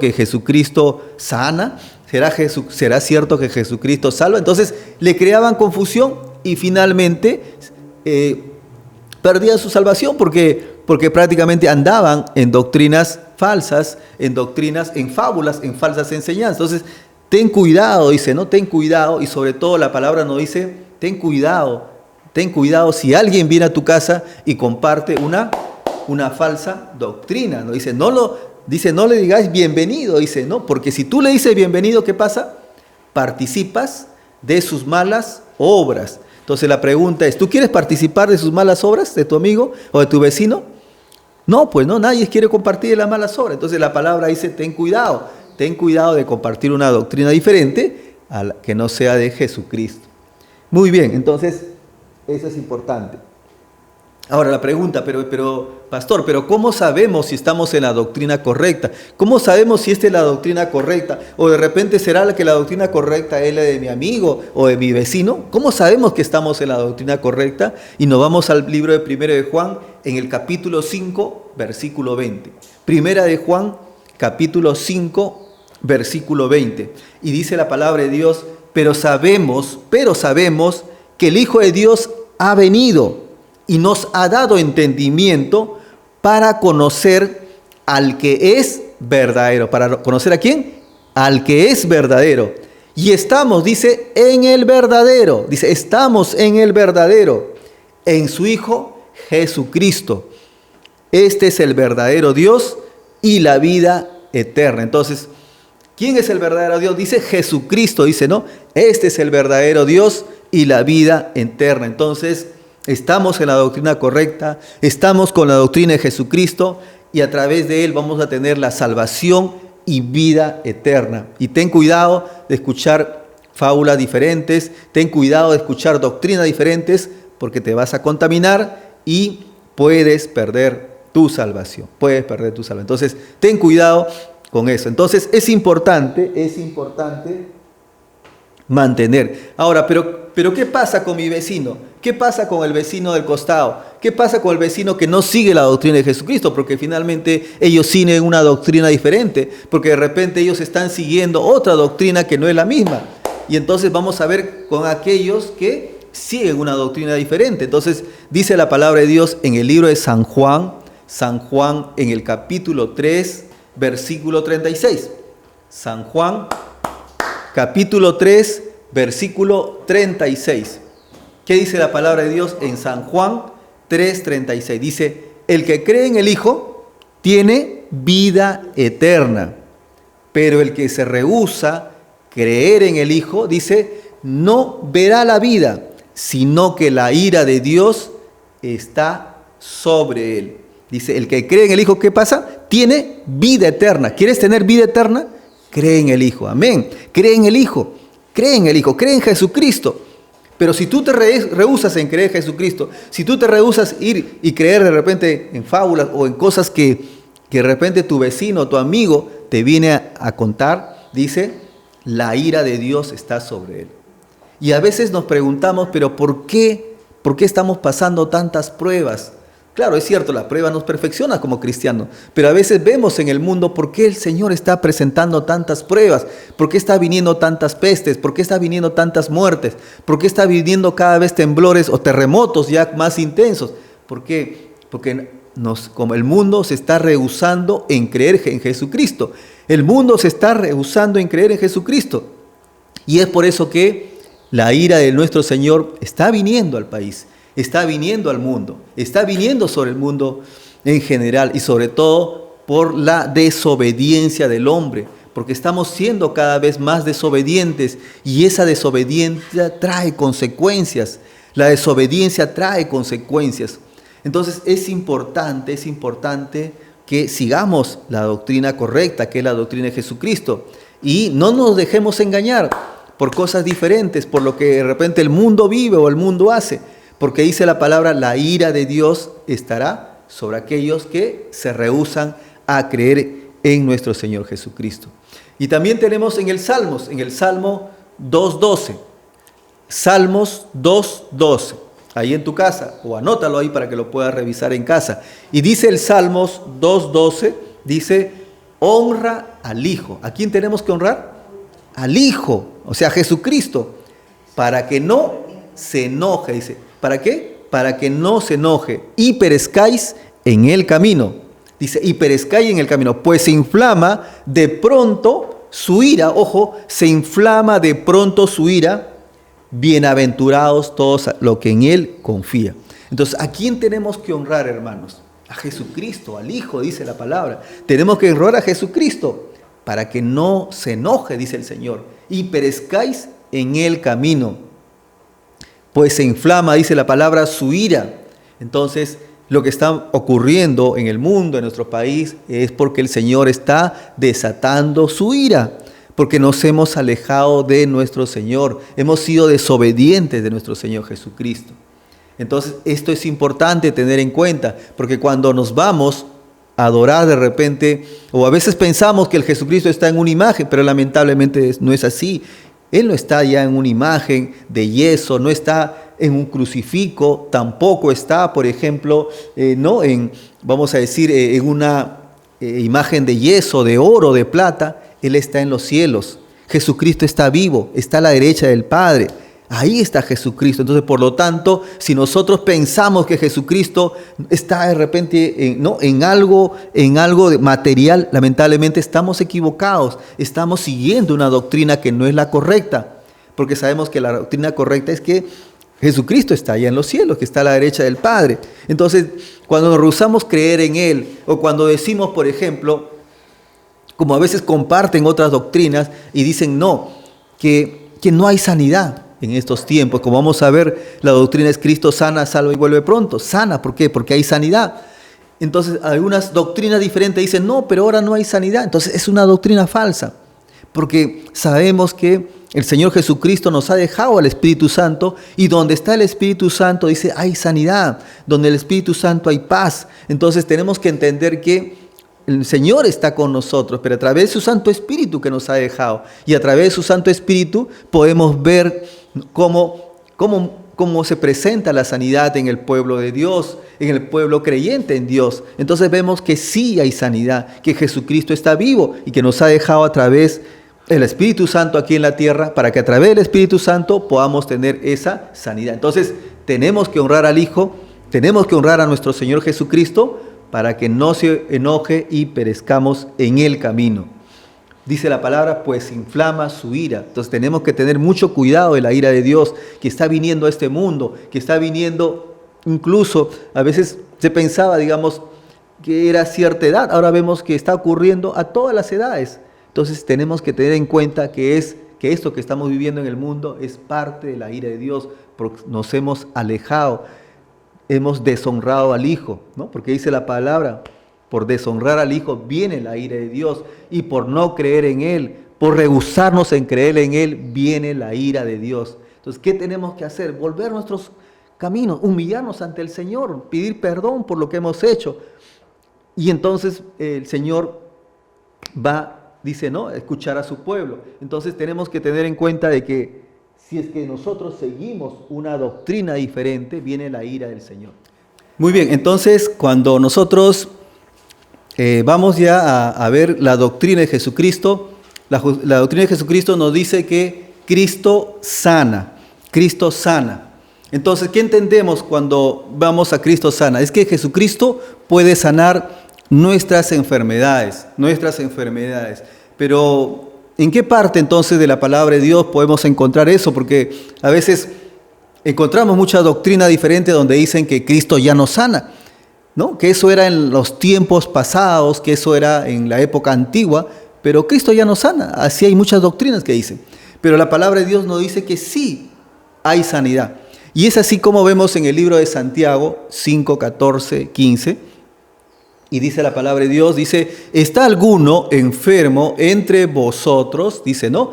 Speaker 1: que Jesucristo sana? ¿Será cierto que Jesucristo salva? Entonces le creaban confusión y finalmente perdían su salvación porque prácticamente andaban en doctrinas falsas, en fábulas, en falsas enseñanzas. Entonces, ten cuidado, dice, ¿no? Ten cuidado, y sobre todo la palabra nos dice, ten cuidado si alguien viene a tu casa y comparte una falsa doctrina, ¿no? Dice, no le digáis bienvenido, dice, ¿no? Porque si tú le dices bienvenido, ¿qué pasa? Participas de sus malas obras. Entonces la pregunta es, ¿tú quieres participar de sus malas obras, de tu amigo o de tu vecino? No, pues no, nadie quiere compartir las malas obras. Entonces la palabra dice, ten cuidado de compartir una doctrina diferente a la que no sea de Jesucristo. Muy bien, entonces eso es importante. Ahora la pregunta, pero pastor, ¿cómo sabemos si estamos en la doctrina correcta? ¿Cómo sabemos si esta es la doctrina correcta? ¿O de repente será que la doctrina correcta es la de mi amigo o de mi vecino? ¿Cómo sabemos que estamos en la doctrina correcta? Y nos vamos al libro de Primera de Juan, en el capítulo 5, versículo 20. Primera de Juan, capítulo 5, versículo 20. Y dice la palabra de Dios, pero sabemos que el Hijo de Dios ha venido y nos ha dado entendimiento para conocer al que es verdadero. ¿Para conocer a quién? Al que es verdadero. Y estamos, dice, en el verdadero. Dice, estamos en el verdadero, en su Hijo Jesucristo. Este es el verdadero Dios y la vida eterna. Entonces, ¿quién es el verdadero Dios? Dice Jesucristo, dice, ¿no? Este es el verdadero Dios y la vida eterna. Entonces, estamos en la doctrina correcta, estamos con la doctrina de Jesucristo y a través de Él vamos a tener la salvación y vida eterna. Y ten cuidado de escuchar fábulas diferentes, ten cuidado de escuchar doctrinas diferentes porque te vas a contaminar y puedes perder tu salvación. Entonces, ten cuidado con eso. Entonces es importante mantener. Ahora, pero ¿qué pasa con mi vecino? ¿Qué pasa con el vecino del costado? ¿Qué pasa con el vecino que no sigue la doctrina de Jesucristo? Porque finalmente ellos siguen una doctrina diferente, porque de repente ellos están siguiendo otra doctrina que no es la misma. Y entonces vamos a ver con aquellos que siguen una doctrina diferente. Entonces dice la palabra de Dios en el libro de San Juan en el capítulo 3, versículo 36. San Juan, capítulo 3, versículo 36. ¿Qué dice la palabra de Dios en San Juan 3:36? Dice, el que cree en el Hijo tiene vida eterna, pero el que se rehúsa creer en el Hijo, dice, no verá la vida, sino que la ira de Dios está sobre él. Dice, el que cree en el Hijo, ¿qué pasa? Tiene vida eterna. ¿Quieres tener vida eterna? Cree en el Hijo. Amén. Cree en el Hijo. Cree en el Hijo. Cree en Jesucristo. Pero si tú te rehusas en creer en Jesucristo, si tú te rehusas ir y creer de repente en fábulas o en cosas que de repente tu vecino, tu amigo te viene a contar, dice, la ira de Dios está sobre él. Y a veces nos preguntamos, pero ¿por qué estamos pasando tantas pruebas? Claro, es cierto, la prueba nos perfecciona como cristianos, pero a veces vemos en el mundo por qué el Señor está presentando tantas pruebas, por qué está viniendo tantas pestes, por qué está viniendo tantas muertes, por qué está viniendo cada vez temblores o terremotos ya más intensos. ¿Por qué? Porque como el mundo se está rehusando en creer en Jesucristo. El mundo se está rehusando en creer en Jesucristo. Y es por eso que la ira de nuestro Señor está viniendo al país. Está viniendo al mundo, está viniendo sobre el mundo en general y sobre todo por la desobediencia del hombre, porque estamos siendo cada vez más desobedientes y esa desobediencia trae consecuencias, la desobediencia trae consecuencias. Entonces es importante que sigamos la doctrina correcta, que es la doctrina de Jesucristo, y no nos dejemos engañar por cosas diferentes, por lo que de repente el mundo vive o el mundo hace. Porque dice la palabra, la ira de Dios estará sobre aquellos que se rehúsan a creer en nuestro Señor Jesucristo. Y también tenemos en el Salmo 2:12. Salmos 2:12. Ahí en tu casa, o anótalo ahí para que lo puedas revisar en casa. Y dice el Salmos 2:12, dice, honra al Hijo. ¿A quién tenemos que honrar? Al Hijo, o sea, a Jesucristo, para que no se enoje, dice. ¿Para qué? Para que no se enoje y perezcáis en el camino. Dice, y perezcáis en el camino, pues se inflama de pronto su ira. Ojo, se inflama de pronto su ira. Bienaventurados todos los que en Él confían. Entonces, ¿a quién tenemos que honrar, hermanos? A Jesucristo, al Hijo, dice la palabra. Tenemos que honrar a Jesucristo para que no se enoje, dice el Señor. Y perezcáis en el camino. Pues se inflama, dice la palabra, su ira. Entonces, lo que está ocurriendo en el mundo, en nuestro país, es porque el Señor está desatando su ira. Porque nos hemos alejado de nuestro Señor. Hemos sido desobedientes de nuestro Señor Jesucristo. Entonces, esto es importante tener en cuenta. Porque cuando nos vamos a adorar de repente, o a veces pensamos que el Jesucristo está en una imagen, pero lamentablemente no es así. Él no está ya en una imagen de yeso, no está en un crucifijo, tampoco está, por ejemplo, en una imagen de yeso, de oro, de plata. Él está en los cielos. Jesucristo está vivo, está a la derecha del Padre. Ahí está Jesucristo. Entonces, por lo tanto, si nosotros pensamos que Jesucristo está de repente en algo material, lamentablemente estamos equivocados. Estamos siguiendo una doctrina que no es la correcta. Porque sabemos que la doctrina correcta es que Jesucristo está allá en los cielos, que está a la derecha del Padre. Entonces, cuando nos rehusamos creer en Él, o cuando decimos, por ejemplo, como a veces comparten otras doctrinas y dicen que no hay sanidad en estos tiempos, como vamos a ver, la doctrina es Cristo sana, salva y vuelve pronto. Sana, ¿por qué? Porque hay sanidad. Entonces, algunas doctrinas diferentes dicen, no, pero ahora no hay sanidad. Entonces, es una doctrina falsa, porque sabemos que el Señor Jesucristo nos ha dejado al Espíritu Santo, y donde está el Espíritu Santo, dice, hay sanidad. Donde el Espíritu Santo hay paz. Entonces, tenemos que entender que el Señor está con nosotros, pero a través de su Santo Espíritu que nos ha dejado. Y a través de su Santo Espíritu podemos ver cómo se presenta la sanidad en el pueblo de Dios, en el pueblo creyente en Dios. Entonces vemos que sí hay sanidad, que Jesucristo está vivo y que nos ha dejado a través del Espíritu Santo aquí en la tierra, para que a través del Espíritu Santo podamos tener esa sanidad. Entonces tenemos que honrar al Hijo, tenemos que honrar a nuestro Señor Jesucristo, para que no se enoje y perezcamos en el camino. Dice la palabra, pues inflama su ira. Entonces tenemos que tener mucho cuidado de la ira de Dios que está viniendo a este mundo, que está viniendo incluso, a veces se pensaba, digamos, que era cierta edad. Ahora vemos que está ocurriendo a todas las edades. Entonces tenemos que tener en cuenta que esto que estamos viviendo en el mundo es parte de la ira de Dios, porque nos hemos alejado, hemos deshonrado al Hijo, ¿no? Porque dice la palabra, por deshonrar al Hijo viene la ira de Dios, y por no creer en Él, por rehusarnos en creer en Él, viene la ira de Dios. Entonces, ¿qué tenemos que hacer? Volver nuestros caminos, humillarnos ante el Señor, pedir perdón por lo que hemos hecho. Y entonces el Señor dice, ¿no?, escuchar a su pueblo. Entonces tenemos que tener en cuenta de que si es que nosotros seguimos una doctrina diferente, viene la ira del Señor. Muy bien, entonces cuando nosotros vamos ya a ver la doctrina de Jesucristo, la doctrina de Jesucristo nos dice que Cristo sana, Cristo sana. Entonces, ¿qué entendemos cuando vamos a Cristo sana? Es que Jesucristo puede sanar nuestras enfermedades. Pero ¿en qué parte entonces de la palabra de Dios podemos encontrar eso? Porque a veces encontramos mucha doctrina diferente donde dicen que Cristo ya no sana, ¿no? Que eso era en los tiempos pasados, que eso era en la época antigua, pero Cristo ya no sana. Así hay muchas doctrinas que dicen. Pero la palabra de Dios nos dice que sí hay sanidad. Y es así como vemos en el libro de Santiago 5, 14, 15. Y dice la palabra de Dios, dice, ¿está alguno enfermo entre vosotros? Dice, ¿no?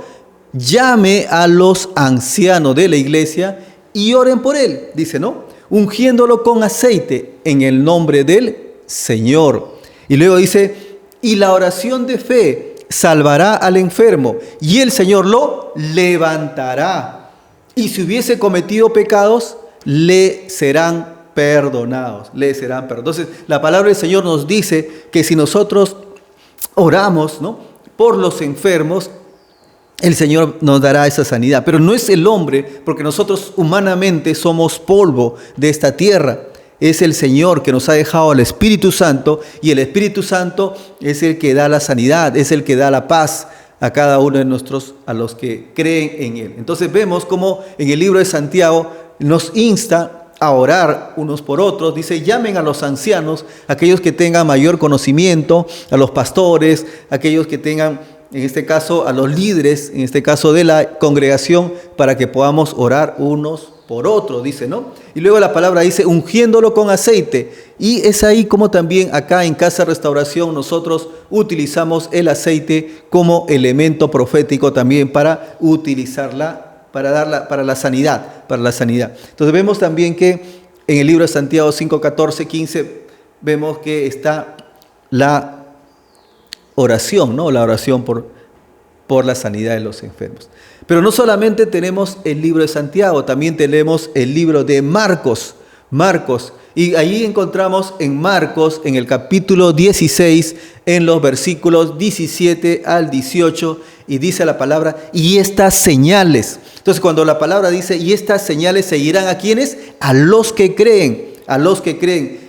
Speaker 1: Llame a los ancianos de la iglesia y oren por él. Dice, ¿no? Ungiéndolo con aceite en el nombre del Señor. Y luego dice, y la oración de fe salvará al enfermo y el Señor lo levantará. Y si hubiese cometido pecados, le serán perdonados. Entonces, la palabra del Señor nos dice que si nosotros oramos, ¿no?, por los enfermos, el Señor nos dará esa sanidad. Pero no es el hombre, porque nosotros humanamente somos polvo de esta tierra. Es el Señor que nos ha dejado al Espíritu Santo, y el Espíritu Santo es el que da la sanidad, es el que da la paz a cada uno de nosotros, a los que creen en Él. Entonces vemos cómo en el libro de Santiago nos insta a orar unos por otros. Dice, llamen a los ancianos, aquellos que tengan mayor conocimiento, a los pastores, aquellos que tengan, en este caso, a los líderes, en este caso de la congregación, para que podamos orar unos por otros, dice, ¿no? Y luego la palabra dice, ungiéndolo con aceite. Y es ahí como también acá en Casa Restauración nosotros utilizamos el aceite como elemento profético también para utilizarla, para la sanidad. Entonces vemos también que en el libro de Santiago 5, 14, 15, vemos que está la oración, ¿no? La oración por la sanidad de los enfermos. Pero no solamente tenemos el libro de Santiago, también tenemos el libro de Marcos. Y ahí encontramos en Marcos, en el capítulo 16, en los versículos 17 al 18, y dice la palabra, y estas señales. Entonces cuando la palabra dice, y estas señales seguirán ¿a quiénes? A los que creen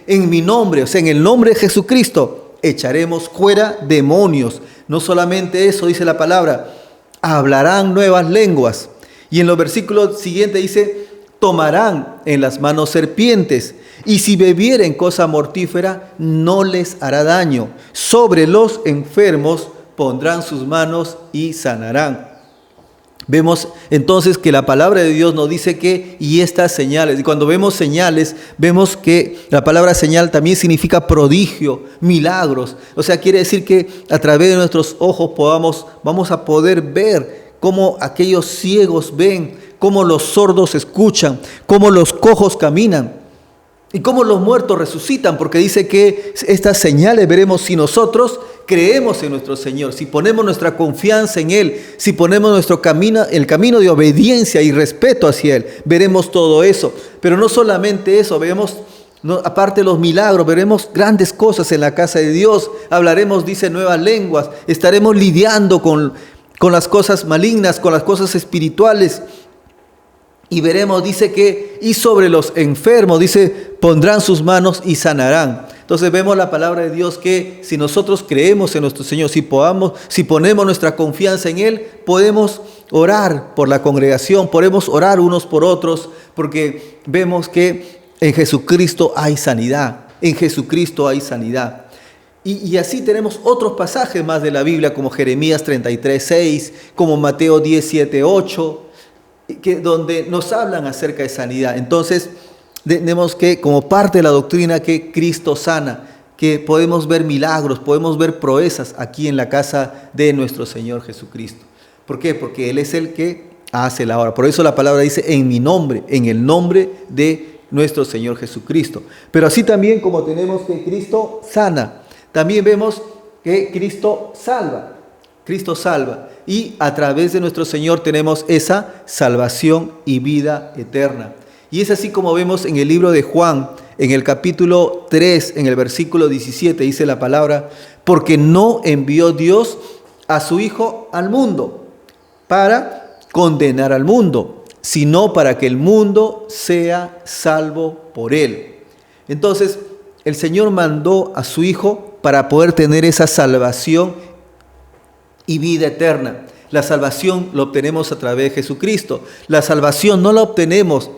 Speaker 1: en mi nombre, o sea, en el nombre de Jesucristo, echaremos fuera demonios. No solamente eso, dice la palabra, hablarán nuevas lenguas. Y en los versículos siguientes dice, tomarán en las manos serpientes, y si bebieren cosa mortífera, no les hará daño. Sobre los enfermos pondrán sus manos y sanarán. Vemos entonces que la palabra de Dios nos dice que, y estas señales, y cuando vemos señales, vemos que la palabra señal también significa prodigio, milagros. O sea, quiere decir que a través de nuestros ojos vamos a poder ver cómo aquellos ciegos ven, cómo los sordos escuchan, cómo los cojos caminan. Y cómo los muertos resucitan, porque dice que estas señales veremos si nosotros creemos en nuestro Señor, si ponemos nuestra confianza en Él, si ponemos el camino de obediencia y respeto hacia Él, veremos todo eso. Pero no solamente eso, veremos, aparte de los milagros, veremos grandes cosas en la casa de Dios, hablaremos, dice, nuevas lenguas, estaremos lidiando con las cosas malignas, con las cosas espirituales. Y veremos, dice que, y sobre los enfermos, dice, pondrán sus manos y sanarán. Entonces vemos la palabra de Dios que si nosotros creemos en nuestro Señor, si ponemos nuestra confianza en Él, podemos orar por la congregación, podemos orar unos por otros, porque vemos que en Jesucristo hay sanidad, en Jesucristo hay sanidad. Y así tenemos otros pasajes más de la Biblia, como Jeremías 33:6, como Mateo 10:7-8, donde nos hablan acerca de sanidad. Entonces, tenemos que, como parte de la doctrina, que Cristo sana, que podemos ver milagros, podemos ver proezas aquí en la casa de nuestro Señor Jesucristo. ¿Por qué? Porque Él es el que hace la obra. Por eso la palabra dice, en mi nombre, en el nombre de nuestro Señor Jesucristo. Pero así también como tenemos que Cristo sana, también vemos que Cristo salva. Cristo salva. Y a través de nuestro Señor tenemos esa salvación y vida eterna. Y es así como vemos en el libro de Juan, en el capítulo 3, en el versículo 17, dice la palabra, porque no envió Dios a su Hijo al mundo para condenar al mundo, sino para que el mundo sea salvo por él. Entonces, el Señor mandó a su Hijo para poder tener esa salvación y vida eterna. La salvación la obtenemos a través de Jesucristo. La salvación no la obtenemos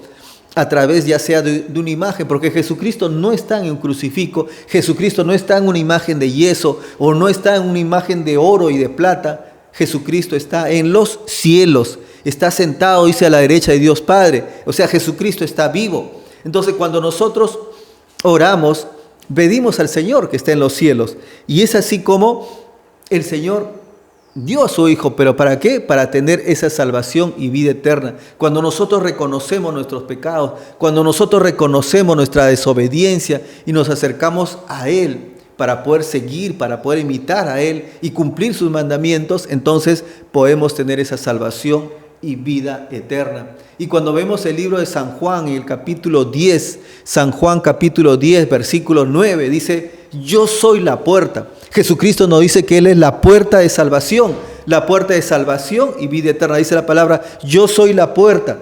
Speaker 1: a través ya sea de una imagen, porque Jesucristo no está en un crucifijo, Jesucristo no está en una imagen de yeso o no está en una imagen de oro y de plata. Jesucristo está en los cielos, está sentado, dice, a la derecha de Dios Padre. O sea, Jesucristo está vivo. Entonces, cuando nosotros oramos, pedimos al Señor que está en los cielos. Y es así como el Señor dio a su Hijo, pero ¿para qué? Para tener esa salvación y vida eterna. Cuando nosotros reconocemos nuestros pecados, cuando nosotros reconocemos nuestra desobediencia y nos acercamos a Él para poder seguir, para poder imitar a Él y cumplir sus mandamientos, entonces podemos tener esa salvación y vida eterna. Y cuando vemos el libro de San Juan, en el capítulo 10, San Juan capítulo 10, versículo 9, dice, yo soy la puerta. Jesucristo nos dice que Él es la puerta de salvación y vida eterna. Dice la palabra, yo soy la puerta.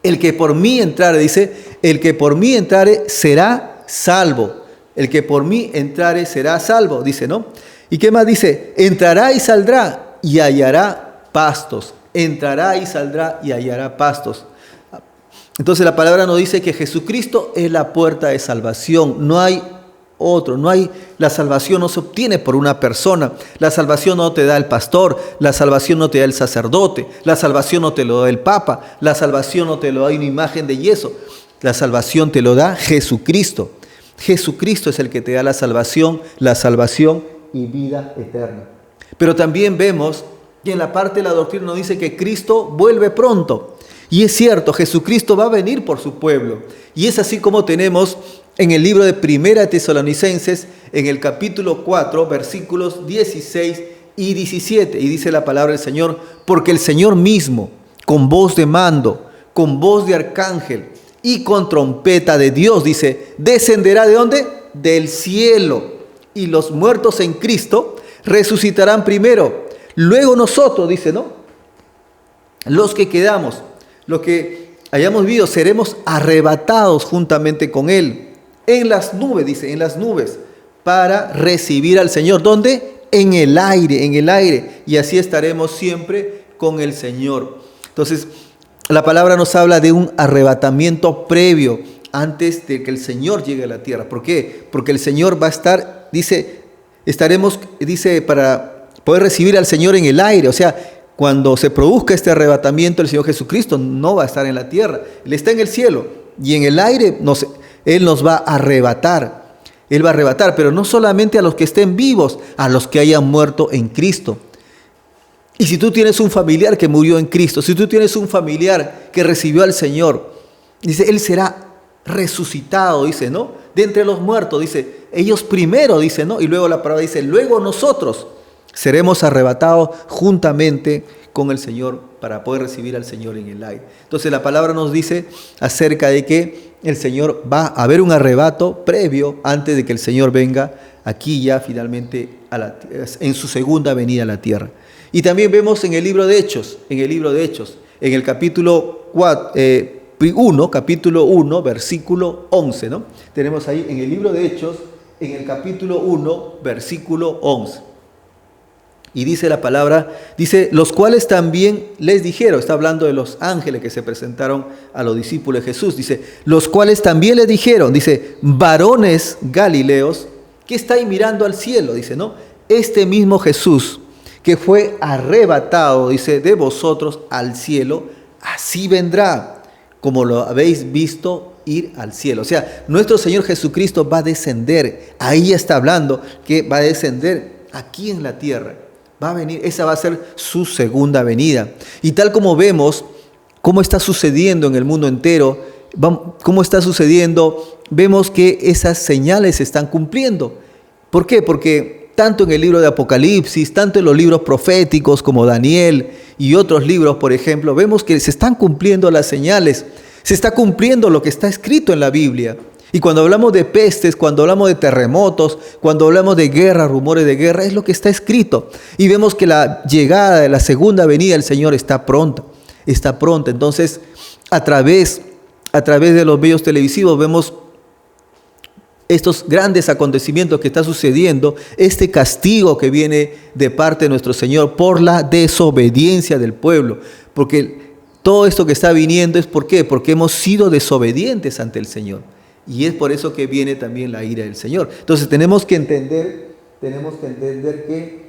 Speaker 1: El que por mí entrare, dice, el que por mí entrare será salvo. El que por mí entrare será salvo, dice, ¿no? ¿Y qué más dice? Entrará y saldrá y hallará pastos. Entrará y saldrá y hallará pastos. Entonces la palabra nos dice que Jesucristo es la puerta de salvación. No hay otro, la salvación no se obtiene por una persona, la salvación no te da el pastor, la salvación no te da el sacerdote, la salvación no te lo da el papa, la salvación no te lo da una imagen de yeso, la salvación te lo da Jesucristo. Jesucristo es el que te da la salvación y vida eterna. Pero también vemos que en la parte de la doctrina nos dice que Cristo vuelve pronto. Y es cierto, Jesucristo va a venir por su pueblo. Y es así como tenemos en el libro de Primera de Tesalonicenses, en el capítulo 4, versículos 16 y 17. Y dice la palabra del Señor, porque el Señor mismo, con voz de mando, con voz de arcángel y con trompeta de Dios, dice, descenderá ¿de dónde? Del cielo. Y los muertos en Cristo resucitarán primero. Luego nosotros, dice, ¿no? Los que quedamos, los que hayamos vivido, seremos arrebatados juntamente con Él. En las nubes, dice, en las nubes, para recibir al Señor. ¿Dónde? En el aire. Y así estaremos siempre con el Señor. Entonces, la palabra nos habla de un arrebatamiento previo antes de que el Señor llegue a la tierra. ¿Por qué? Porque el Señor va a estar, estaremos para poder recibir al Señor en el aire. O sea, cuando se produzca este arrebatamiento, el Señor Jesucristo no va a estar en la tierra. Él está en el cielo y en el aire Él nos va a arrebatar. Él va a arrebatar, pero no solamente a los que estén vivos, a los que hayan muerto en Cristo. Y si tú tienes un familiar que murió en Cristo, si tú tienes un familiar que recibió al Señor, dice, Él será resucitado, dice, ¿no? De entre los muertos, dice, ellos primero, dice, ¿no? Y luego la palabra dice, luego nosotros seremos arrebatados juntamente con el Señor para poder recibir al Señor en el aire. Entonces la palabra nos dice acerca de que el Señor va a haber un arrebato previo antes de que el Señor venga aquí ya finalmente en su segunda venida a la tierra. Y también vemos en el libro de Hechos, en el capítulo 1, versículo 11, ¿no? Tenemos ahí en el libro de Hechos, en el capítulo 1, versículo 11. Y dice la palabra, dice, los cuales también les dijeron, está hablando de los ángeles que se presentaron a los discípulos de Jesús, dice, los cuales también les dijeron, dice, varones galileos, que estáis mirando al cielo, dice, ¿no? Este mismo Jesús que fue arrebatado, dice, de vosotros al cielo, así vendrá, como lo habéis visto ir al cielo. O sea, nuestro Señor Jesucristo va a descender, ahí está hablando que va a descender aquí en la tierra. Va a venir, esa va a ser su segunda venida. Y tal como vemos cómo está sucediendo en el mundo entero, cómo está sucediendo, vemos que esas señales se están cumpliendo. ¿Por qué? Porque tanto en el libro de Apocalipsis, tanto en los libros proféticos como Daniel y otros libros, por ejemplo, vemos que se están cumpliendo las señales, se está cumpliendo lo que está escrito en la Biblia. Y cuando hablamos de pestes, cuando hablamos de terremotos, cuando hablamos de guerra, rumores de guerra, es lo que está escrito. Y vemos que la llegada de la segunda venida del Señor está pronta. Entonces, a través de los medios televisivos vemos estos grandes acontecimientos que está sucediendo, este castigo que viene de parte de nuestro Señor por la desobediencia del pueblo. Porque todo esto que está viniendo es ¿por qué? Porque hemos sido desobedientes ante el Señor. Y es por eso que viene también la ira del Señor. Entonces tenemos que entender que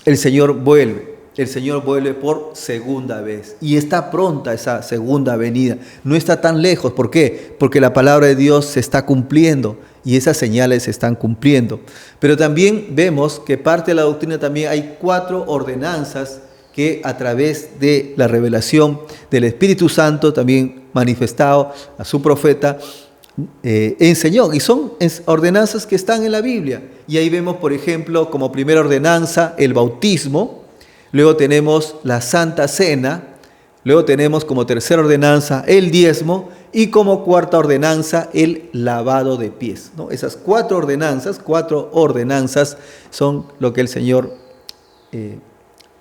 Speaker 1: el Señor vuelve por segunda vez. Y está pronta esa segunda venida. No está tan lejos. ¿Por qué? Porque la palabra de Dios se está cumpliendo y esas señales se están cumpliendo. Pero también vemos que parte de la doctrina también hay 4 ordenanzas que a través de la revelación del Espíritu Santo, también manifestado a su profeta, enseñó, y son ordenanzas que están en la Biblia. Y ahí vemos, por ejemplo, como primera ordenanza el bautismo, luego tenemos la Santa Cena, luego tenemos como tercera ordenanza el diezmo y como cuarta ordenanza el lavado de pies, ¿no? Esas 4 ordenanzas son lo que el Señor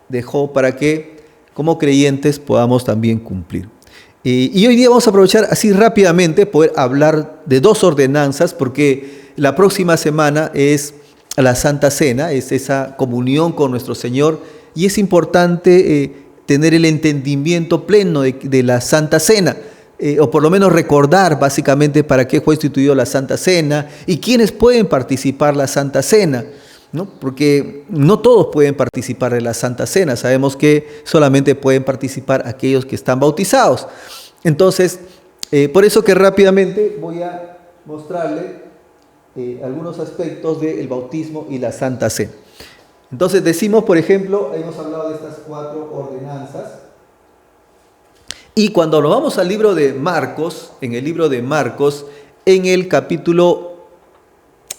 Speaker 1: dejó para que como creyentes podamos también cumplir. Y hoy día vamos a aprovechar así rápidamente poder hablar de 2 ordenanzas, porque la próxima semana es la Santa Cena, es esa comunión con nuestro Señor, y es importante tener el entendimiento pleno de la Santa Cena, o por lo menos recordar básicamente para qué fue instituido la Santa Cena y quiénes pueden participar de la Santa Cena, ¿no? Porque no todos pueden participar de la Santa Cena. Sabemos que solamente pueden participar aquellos que están bautizados. Entonces, por eso que rápidamente voy a mostrarle algunos aspectos del bautismo y la Santa Cena. Entonces decimos, por ejemplo, hemos hablado de estas 4 ordenanzas. Y cuando nos vamos al libro de Marcos, en el capítulo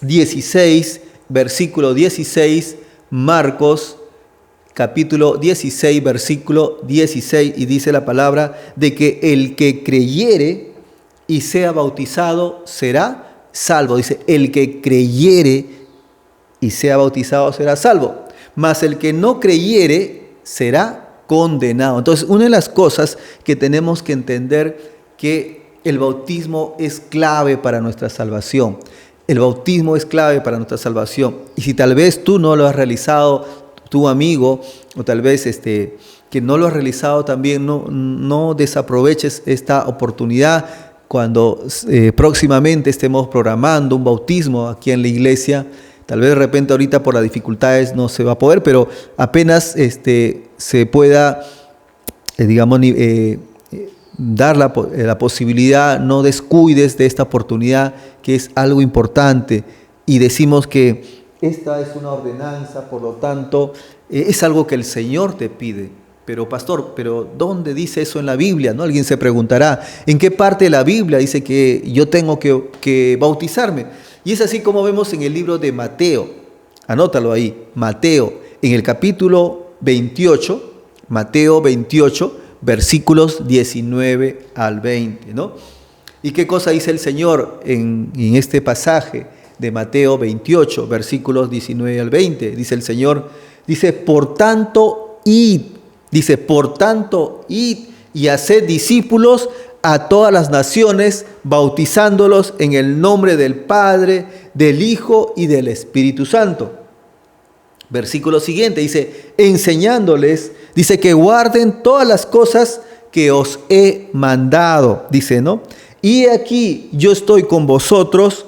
Speaker 1: 16, versículo 16, Marcos, capítulo 16, versículo 16, y dice la palabra de que el que creyere y sea bautizado será salvo. Dice, el que creyere y sea bautizado será salvo, mas el que no creyere será condenado. Entonces, una de las cosas que tenemos que entender que el bautismo es clave para nuestra salvación. El bautismo es clave para nuestra salvación. Y si tal vez tú no lo has realizado, tu amigo, o tal vez que no lo has realizado también, no desaproveches esta oportunidad cuando próximamente estemos programando un bautismo aquí en la iglesia. Tal vez de repente ahorita por las dificultades no se va a poder, pero apenas se pueda, dar la posibilidad, no descuides de esta oportunidad, que es algo importante. Y decimos que esta es una ordenanza, por lo tanto, es algo que el Señor te pide. Pero pastor, ¿pero dónde dice eso en la Biblia? ¿No? Alguien se preguntará, ¿en qué parte de la Biblia dice que yo tengo que bautizarme? Y es así como vemos en el libro de Mateo. Anótalo ahí, Mateo, en el capítulo 28, Mateo 28, versículos 19 al 20, ¿no? ¿Y qué cosa dice el Señor en este pasaje de Mateo 28, versículos 19 al 20? Dice el Señor, dice, por tanto, id y haced discípulos a todas las naciones, bautizándolos en el nombre del Padre, del Hijo y del Espíritu Santo. Versículo siguiente, dice, enseñándoles, dice que guarden todas las cosas que os he mandado, dice, ¿no? Y aquí yo estoy con vosotros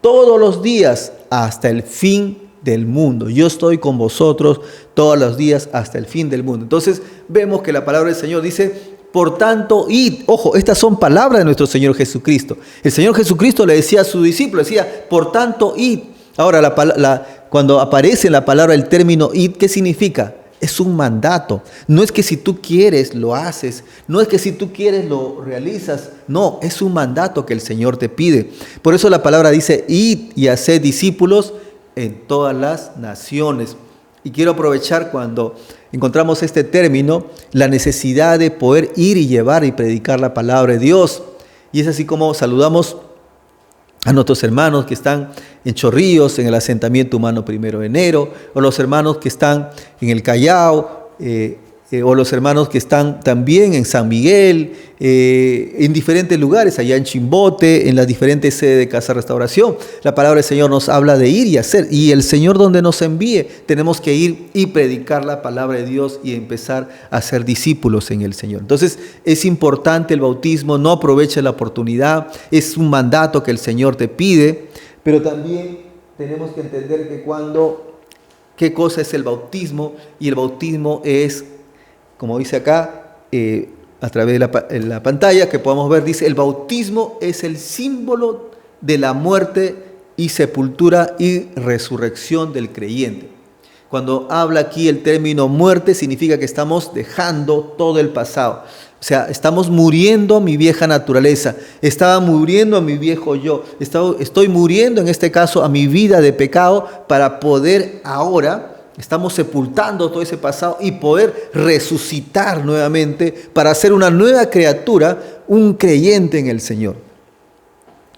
Speaker 1: todos los días hasta el fin del mundo. Yo estoy con vosotros todos los días hasta el fin del mundo. Entonces vemos que la palabra del Señor dice, por tanto, id. Ojo, estas son palabras de nuestro Señor Jesucristo. El Señor Jesucristo le decía a sus discípulos, decía, por tanto, id. Ahora, cuando aparece en la palabra el término id, ¿qué significa? Es un mandato. No es que si tú quieres lo haces, no es que si tú quieres lo realizas, no, es un mandato que el Señor te pide. Por eso la palabra dice, id y haced discípulos en todas las naciones. Y quiero aprovechar cuando encontramos este término, la necesidad de poder ir y llevar y predicar la palabra de Dios. Y es así como saludamos a nuestros hermanos que están en Chorrillos, en el asentamiento humano 1 de enero, o los hermanos que están en el Callao, o los hermanos que están también en San Miguel, en diferentes lugares, allá en Chimbote, en las diferentes sedes de Casa Restauración. La palabra del Señor nos habla de ir y hacer, y el Señor donde nos envíe, tenemos que ir y predicar la palabra de Dios y empezar a ser discípulos en el Señor. Entonces es importante el bautismo, no aproveches la oportunidad, es un mandato que el Señor te pide, pero también tenemos que entender que qué cosa es el bautismo, y el bautismo es, como dice acá, a través de la pantalla que podamos ver, dice, el bautismo es el símbolo de la muerte y sepultura y resurrección del creyente. Cuando habla aquí el término muerte, significa que estamos dejando todo el pasado. O sea, estamos muriendo a mi vieja naturaleza, estaba muriendo a mi viejo yo, estoy muriendo en este caso a mi vida de pecado para poder ahora... Estamos sepultando todo ese pasado y poder resucitar nuevamente para ser una nueva criatura, un creyente en el Señor.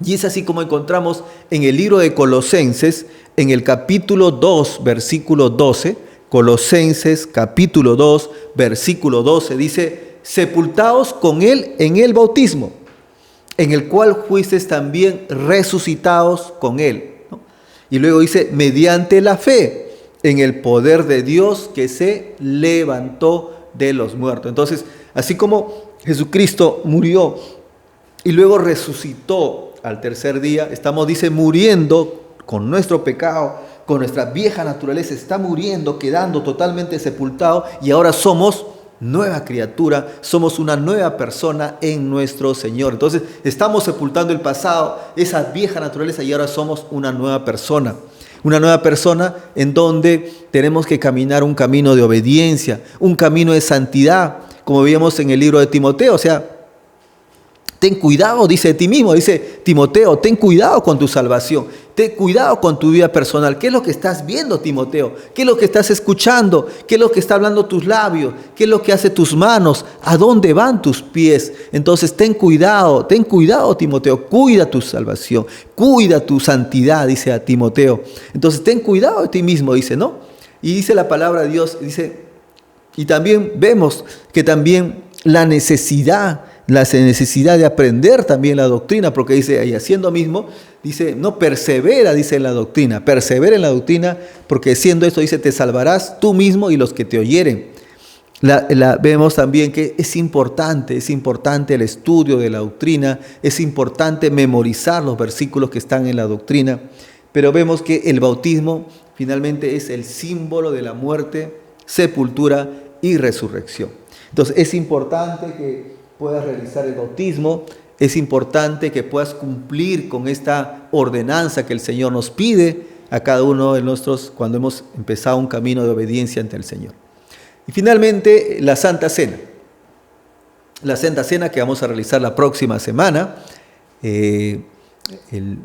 Speaker 1: Y es así como encontramos en el libro de Colosenses, en el capítulo 2, versículo 12, Colosenses capítulo 2, versículo 12, dice, sepultaos con Él en el bautismo, en el cual fuisteis también resucitados con Él, ¿no? Y luego dice, mediante la fe, en el poder de Dios que se levantó de los muertos. Entonces, así como Jesucristo murió y luego resucitó al tercer día, estamos, dice, muriendo con nuestro pecado, con nuestra vieja naturaleza, está muriendo, quedando totalmente sepultado, y ahora somos nueva criatura, somos una nueva persona en nuestro Señor. Entonces, estamos sepultando el pasado, esa vieja naturaleza, y ahora somos una nueva persona. Una nueva persona en donde tenemos que caminar un camino de obediencia, un camino de santidad, como veíamos en el libro de Timoteo. O sea, ten cuidado, dice de ti mismo, dice Timoteo, ten cuidado con tu salvación, ten cuidado con tu vida personal. ¿Qué es lo que estás viendo, Timoteo? ¿Qué es lo que estás escuchando? ¿Qué es lo que está hablando tus labios? ¿Qué es lo que hace tus manos? ¿A dónde van tus pies? Entonces ten cuidado, Timoteo, cuida tu salvación, cuida tu santidad, dice a Timoteo. Entonces ten cuidado de ti mismo, dice, ¿no? Y dice la palabra de Dios, dice, y también vemos que también la necesidad de aprender también la doctrina, porque dice, y haciendo mismo, dice, no, persevera, dice en la doctrina, persevera en la doctrina, porque siendo esto, dice, te salvarás tú mismo y los que te oyeren. Vemos también que es importante el estudio de la doctrina, es importante memorizar los versículos que están en la doctrina, pero vemos que el bautismo finalmente es el símbolo de la muerte, sepultura y resurrección. Entonces es importante que puedas realizar el bautismo, es importante que puedas cumplir con esta ordenanza que el Señor nos pide a cada uno de nosotros cuando hemos empezado un camino de obediencia ante el Señor. Y finalmente, la Santa Cena. La Santa Cena que vamos a realizar la próxima semana.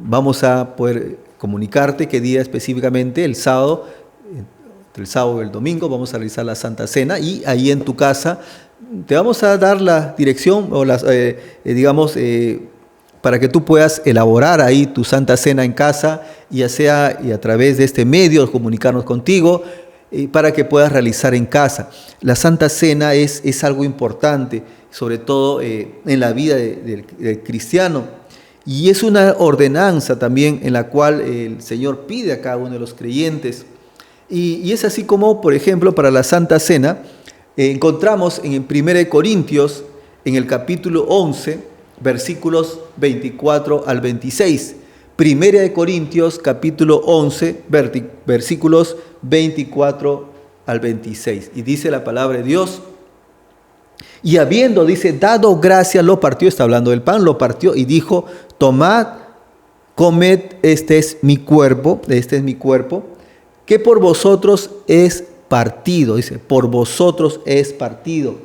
Speaker 1: Vamos a poder comunicarte qué día específicamente, el sábado, entre el sábado y el domingo, vamos a realizar la Santa Cena, y ahí en tu casa te vamos a dar la dirección o para que tú puedas elaborar ahí tu Santa Cena en casa, ya sea y a través de este medio comunicarnos contigo, para que puedas realizar en casa. La Santa Cena es algo importante, sobre todo en la vida del cristiano, y es una ordenanza también en la cual el Señor pide a cada uno de los creyentes. Y es así como, por ejemplo, para la Santa Cena, encontramos en 1 Corintios, en el capítulo 11, versículos 24 al 26. 1 Corintios, capítulo 11, versículos 24 al 26. Y dice la palabra de Dios: y habiendo, dice, dado gracias, lo partió, está hablando del pan, lo partió y dijo: tomad, comed, este es mi cuerpo, que por vosotros es partido. Dice, por vosotros es partido.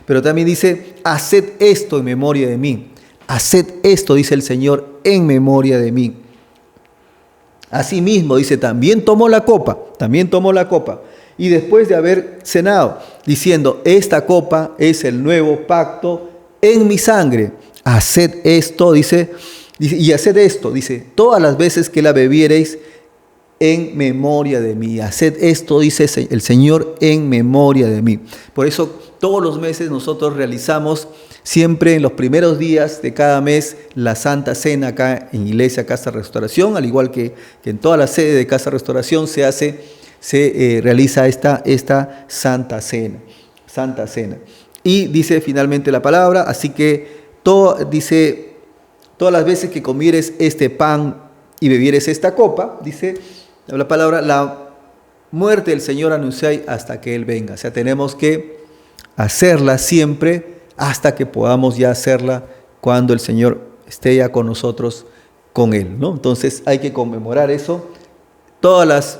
Speaker 1: Pero también dice, haced esto en memoria de mí. Haced esto, dice el Señor, en memoria de mí. Asimismo, dice, también tomó la copa. Y después de haber cenado, diciendo, esta copa es el nuevo pacto en mi sangre. Haced esto, dice, y haced esto, dice, todas las veces que la bebiereis, en memoria de mí. Haced esto, dice el Señor, en memoria de mí. Por eso todos los meses nosotros realizamos siempre en los primeros días de cada mes la Santa Cena acá en Iglesia Casa Restauración, al igual que en toda la sede de Casa Restauración se realiza esta Santa Cena. Y dice finalmente la palabra, así que dice, todas las veces que comieres este pan y bebieres esta copa, dice la palabra, la muerte del Señor anunciáis hasta que Él venga. O sea, tenemos que hacerla siempre hasta que podamos ya hacerla cuando el Señor esté ya con nosotros, con Él, ¿no? Entonces hay que conmemorar eso todas las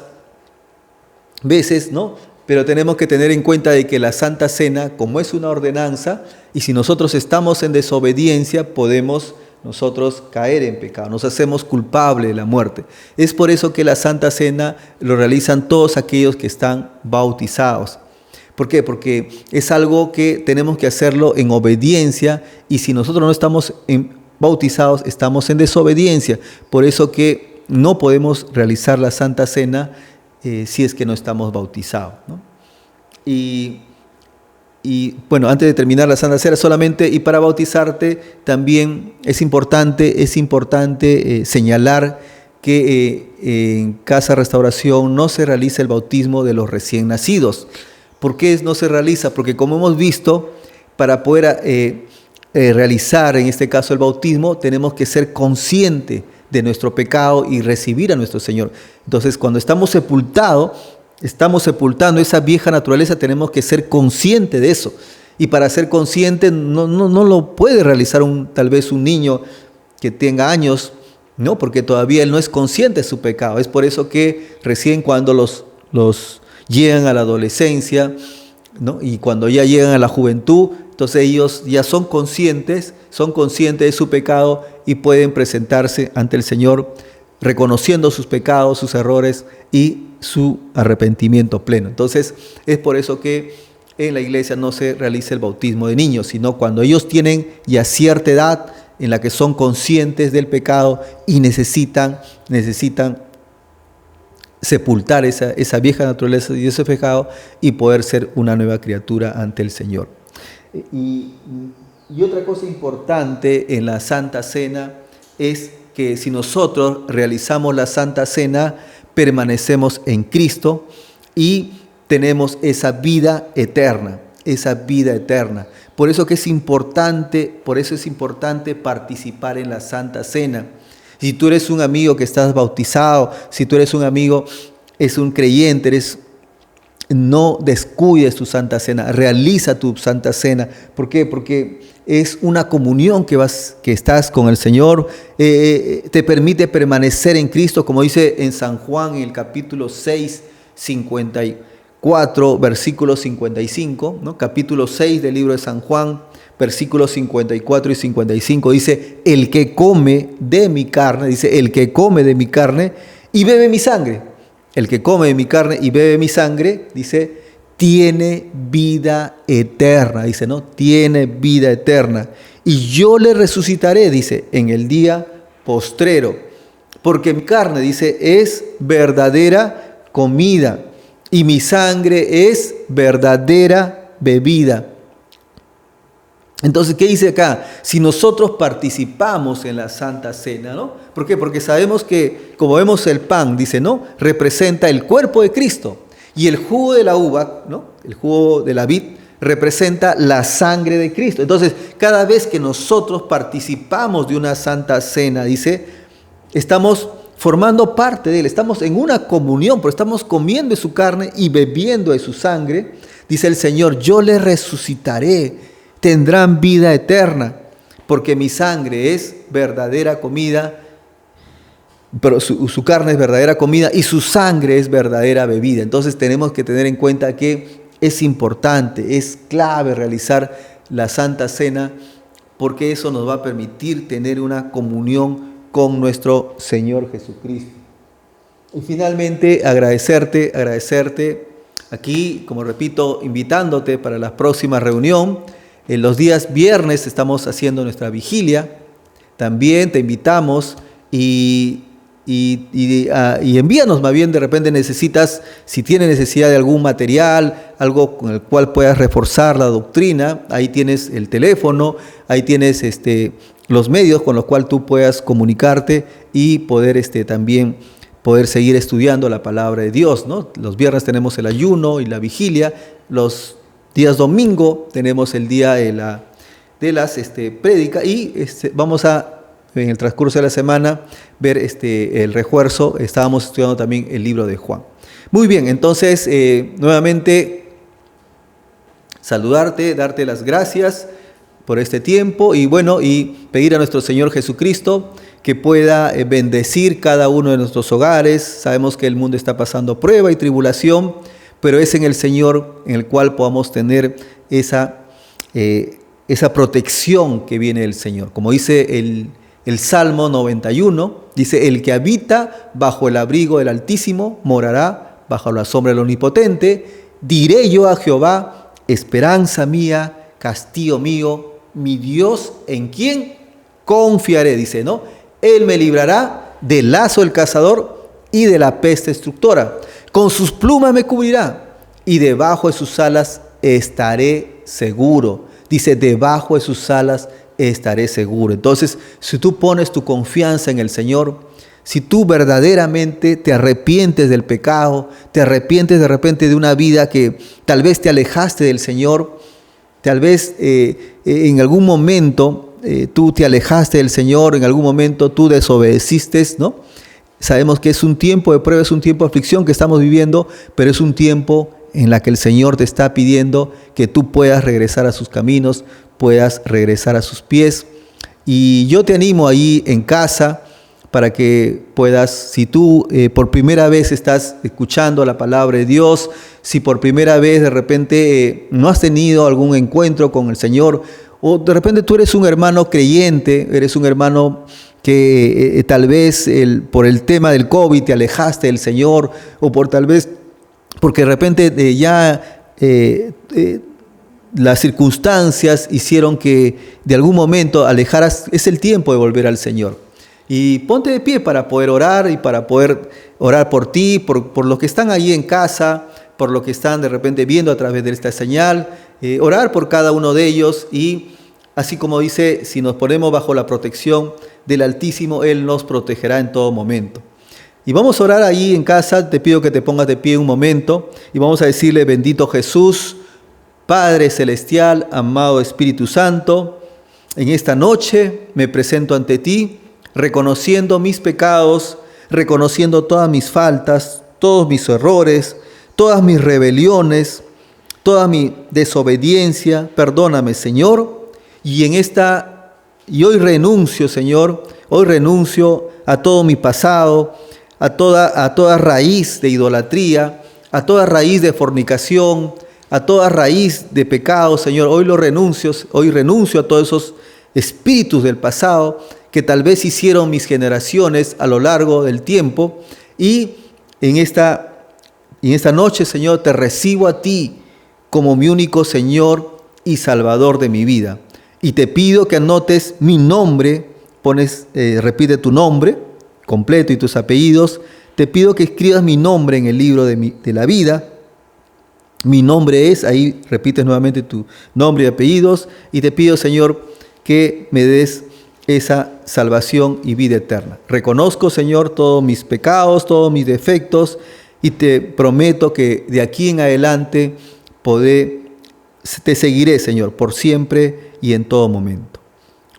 Speaker 1: veces, ¿no? Pero tenemos que tener en cuenta de que la Santa Cena, como es una ordenanza, y si nosotros estamos en desobediencia, podemos nosotros caer en pecado, nos hacemos culpables de la muerte. Es por eso que la Santa Cena lo realizan todos aquellos que están bautizados. ¿Por qué? Porque es algo que tenemos que hacerlo en obediencia, y si nosotros no estamos bautizados, estamos en desobediencia. Por eso que no podemos realizar la Santa Cena si es que no estamos bautizados, ¿no? Y bueno, antes de terminar la Santa Cena, solamente, y para bautizarte también es importante señalar que en Casa Restauración no se realiza el bautismo de los recién nacidos. ¿Por qué no se realiza? Porque como hemos visto, para poder realizar en este caso el bautismo, tenemos que ser conscientes de nuestro pecado y recibir a nuestro Señor. Entonces, cuando estamos sepultando esa vieja naturaleza, tenemos que ser conscientes de eso. Y para ser consciente no lo puede realizar tal vez un niño que tenga años, ¿no? Porque todavía él no es consciente de su pecado. Es por eso que recién cuando los llegan a la adolescencia, ¿no? Y cuando ya llegan a la juventud, entonces ellos ya son conscientes de su pecado y pueden presentarse ante el Señor reconociendo sus pecados, sus errores y su arrepentimiento pleno. Entonces es por eso que en la iglesia no se realiza el bautismo de niños, sino cuando ellos tienen ya cierta edad en la que son conscientes del pecado y necesitan sepultar esa vieja naturaleza y ese pecado y poder ser una nueva criatura ante el Señor. Y otra cosa importante en la Santa Cena es que si nosotros realizamos la Santa Cena, permanecemos en Cristo y tenemos esa vida eterna. Por eso es importante participar en la Santa Cena. Si tú eres un amigo que estás bautizado, si tú eres un amigo, es un creyente, no descuides tu Santa Cena, realiza tu Santa Cena. ¿Por qué? Porque es una comunión que estás con el Señor, te permite permanecer en Cristo, como dice en San Juan, en el capítulo 6, 4, versículo 55, ¿no? Capítulo 6 del libro de San Juan, versículos 54 y 55, dice, el que come de mi carne, dice, el que come de mi carne y bebe mi sangre, el que come de mi carne y bebe mi sangre, dice, tiene vida eterna, dice, ¿no? Tiene vida eterna. Y yo le resucitaré, dice, en el día postrero, porque mi carne, dice, es verdadera comida y mi sangre es verdadera bebida. Entonces, ¿qué dice acá? Si nosotros participamos en la Santa Cena, ¿no? ¿Por qué? Porque sabemos que, como vemos el pan, dice, ¿no? Representa el cuerpo de Cristo. Y el jugo de la uva, ¿no? El jugo de la vid, representa la sangre de Cristo. Entonces, cada vez que nosotros participamos de una Santa Cena, dice, estamos formando parte de Él, estamos en una comunión, pero estamos comiendo de su carne y bebiendo de su sangre. Dice el Señor, yo les resucitaré, tendrán vida eterna, porque mi sangre es verdadera comida, pero su carne es verdadera comida y su sangre es verdadera bebida. Entonces tenemos que tener en cuenta que es importante, es clave realizar la Santa Cena, porque eso nos va a permitir tener una comunión con nuestro Señor Jesucristo. Y finalmente agradecerte aquí, como repito, invitándote para la próxima reunión. En los días viernes estamos haciendo nuestra vigilia. También te invitamos y envíanos, más bien de repente necesitas, si tienes necesidad de algún material, algo con el cual puedas reforzar la doctrina, ahí tienes el teléfono, ahí tienes los medios con los cuales tú puedas comunicarte y poder también poder seguir estudiando la palabra de Dios, ¿no? Los viernes tenemos el ayuno y la vigilia, los días domingo tenemos el día de las prédicas y vamos a, en el transcurso de la semana, ver el refuerzo. Estábamos estudiando también el libro de Juan. Muy bien, entonces nuevamente saludarte, darte las gracias por este tiempo y bueno, y pedir a nuestro Señor Jesucristo que pueda bendecir cada uno de nuestros hogares. Sabemos que el mundo está pasando prueba y tribulación, pero es en el Señor en el cual podamos tener esa protección que viene del Señor. Como dice el Salmo 91, dice, el que habita bajo el abrigo del Altísimo morará bajo la sombra del Omnipotente. Diré yo a Jehová, esperanza mía, castillo mío, mi Dios, en quien confiaré, dice, ¿no? Él me librará del lazo del cazador y de la peste destructora. Con sus plumas me cubrirá y debajo de sus alas estaré seguro. Dice, debajo de sus alas estaré seguro. Entonces, si tú pones tu confianza en el Señor, si tú verdaderamente te arrepientes del pecado, te arrepientes de repente de una vida que tal vez te alejaste del Señor, tal vez en algún momento tú te alejaste del Señor, en algún momento tú desobedeciste, ¿no? Sabemos que es un tiempo de prueba, es un tiempo de aflicción que estamos viviendo, pero es un tiempo en la que el Señor te está pidiendo que tú puedas regresar a sus caminos, puedas regresar a sus pies. Y yo te animo ahí en casa para que puedas, si tú por primera vez estás escuchando la palabra de Dios, si por primera vez de repente no has tenido algún encuentro con el Señor, o de repente tú eres un hermano creyente, eres un hermano que tal vez por el tema del COVID te alejaste del Señor, o por tal vez porque de repente las circunstancias hicieron que de algún momento alejaras, es el tiempo de volver al Señor. Y ponte de pie para poder orar y para poder orar por ti, por los que están ahí en casa, por los que están de repente viendo a través de esta señal, orar por cada uno de ellos y así como dice, si nos ponemos bajo la protección del Altísimo, Él nos protegerá en todo momento. Y vamos a orar ahí en casa, te pido que te pongas de pie un momento y vamos a decirle, bendito Jesús, Padre Celestial, amado Espíritu Santo, en esta noche me presento ante ti, reconociendo mis pecados, reconociendo todas mis faltas, todos mis errores, todas mis rebeliones, toda mi desobediencia. Perdóname, Señor, y hoy renuncio, Señor, hoy renuncio a todo mi pasado, a toda raíz de idolatría, a toda raíz de fornicación, a toda raíz de pecado, Señor. Hoy renuncio a todos esos espíritus del pasado que tal vez hicieron mis generaciones a lo largo del tiempo. Y en esta noche, Señor, te recibo a ti como mi único Señor y Salvador de mi vida. Y te pido que anotes mi nombre, repite tu nombre completo y tus apellidos. Te pido que escribas mi nombre en el libro de la vida. Mi nombre es, ahí repites nuevamente tu nombre y apellidos. Y te pido, Señor, que me des esa salvación y vida eterna. Reconozco, Señor, todos mis pecados, todos mis defectos, y te prometo que de aquí en adelante te seguiré, Señor, por siempre y en todo momento.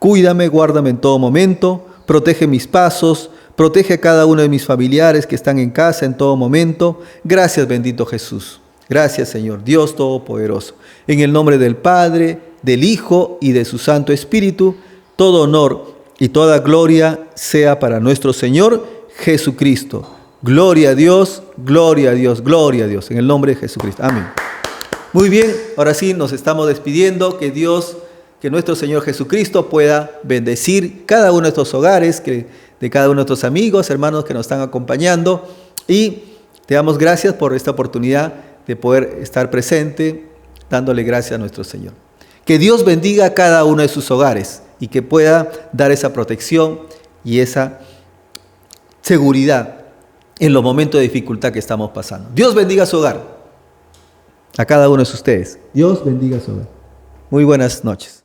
Speaker 1: Cuídame, guárdame en todo momento, protege mis pasos, protege a cada uno de mis familiares que están en casa en todo momento. Gracias, bendito Jesús. Gracias, Señor, Dios Todopoderoso. En el nombre del Padre, del Hijo y de su Santo Espíritu, todo honor y toda gloria sea para nuestro Señor Jesucristo. Gloria a Dios, gloria a Dios, gloria a Dios. En el nombre de Jesucristo. Amén. Muy bien, ahora sí nos estamos despidiendo. Que nuestro Señor Jesucristo pueda bendecir cada uno de estos hogares, de cada uno de nuestros amigos, hermanos que nos están acompañando. Y te damos gracias por esta oportunidad de poder estar presente, dándole gracias a nuestro Señor. Que Dios bendiga a cada uno de sus hogares y que pueda dar esa protección y esa seguridad en los momentos de dificultad que estamos pasando. Dios bendiga su hogar, a cada uno de ustedes. Dios bendiga su hogar. Muy buenas noches.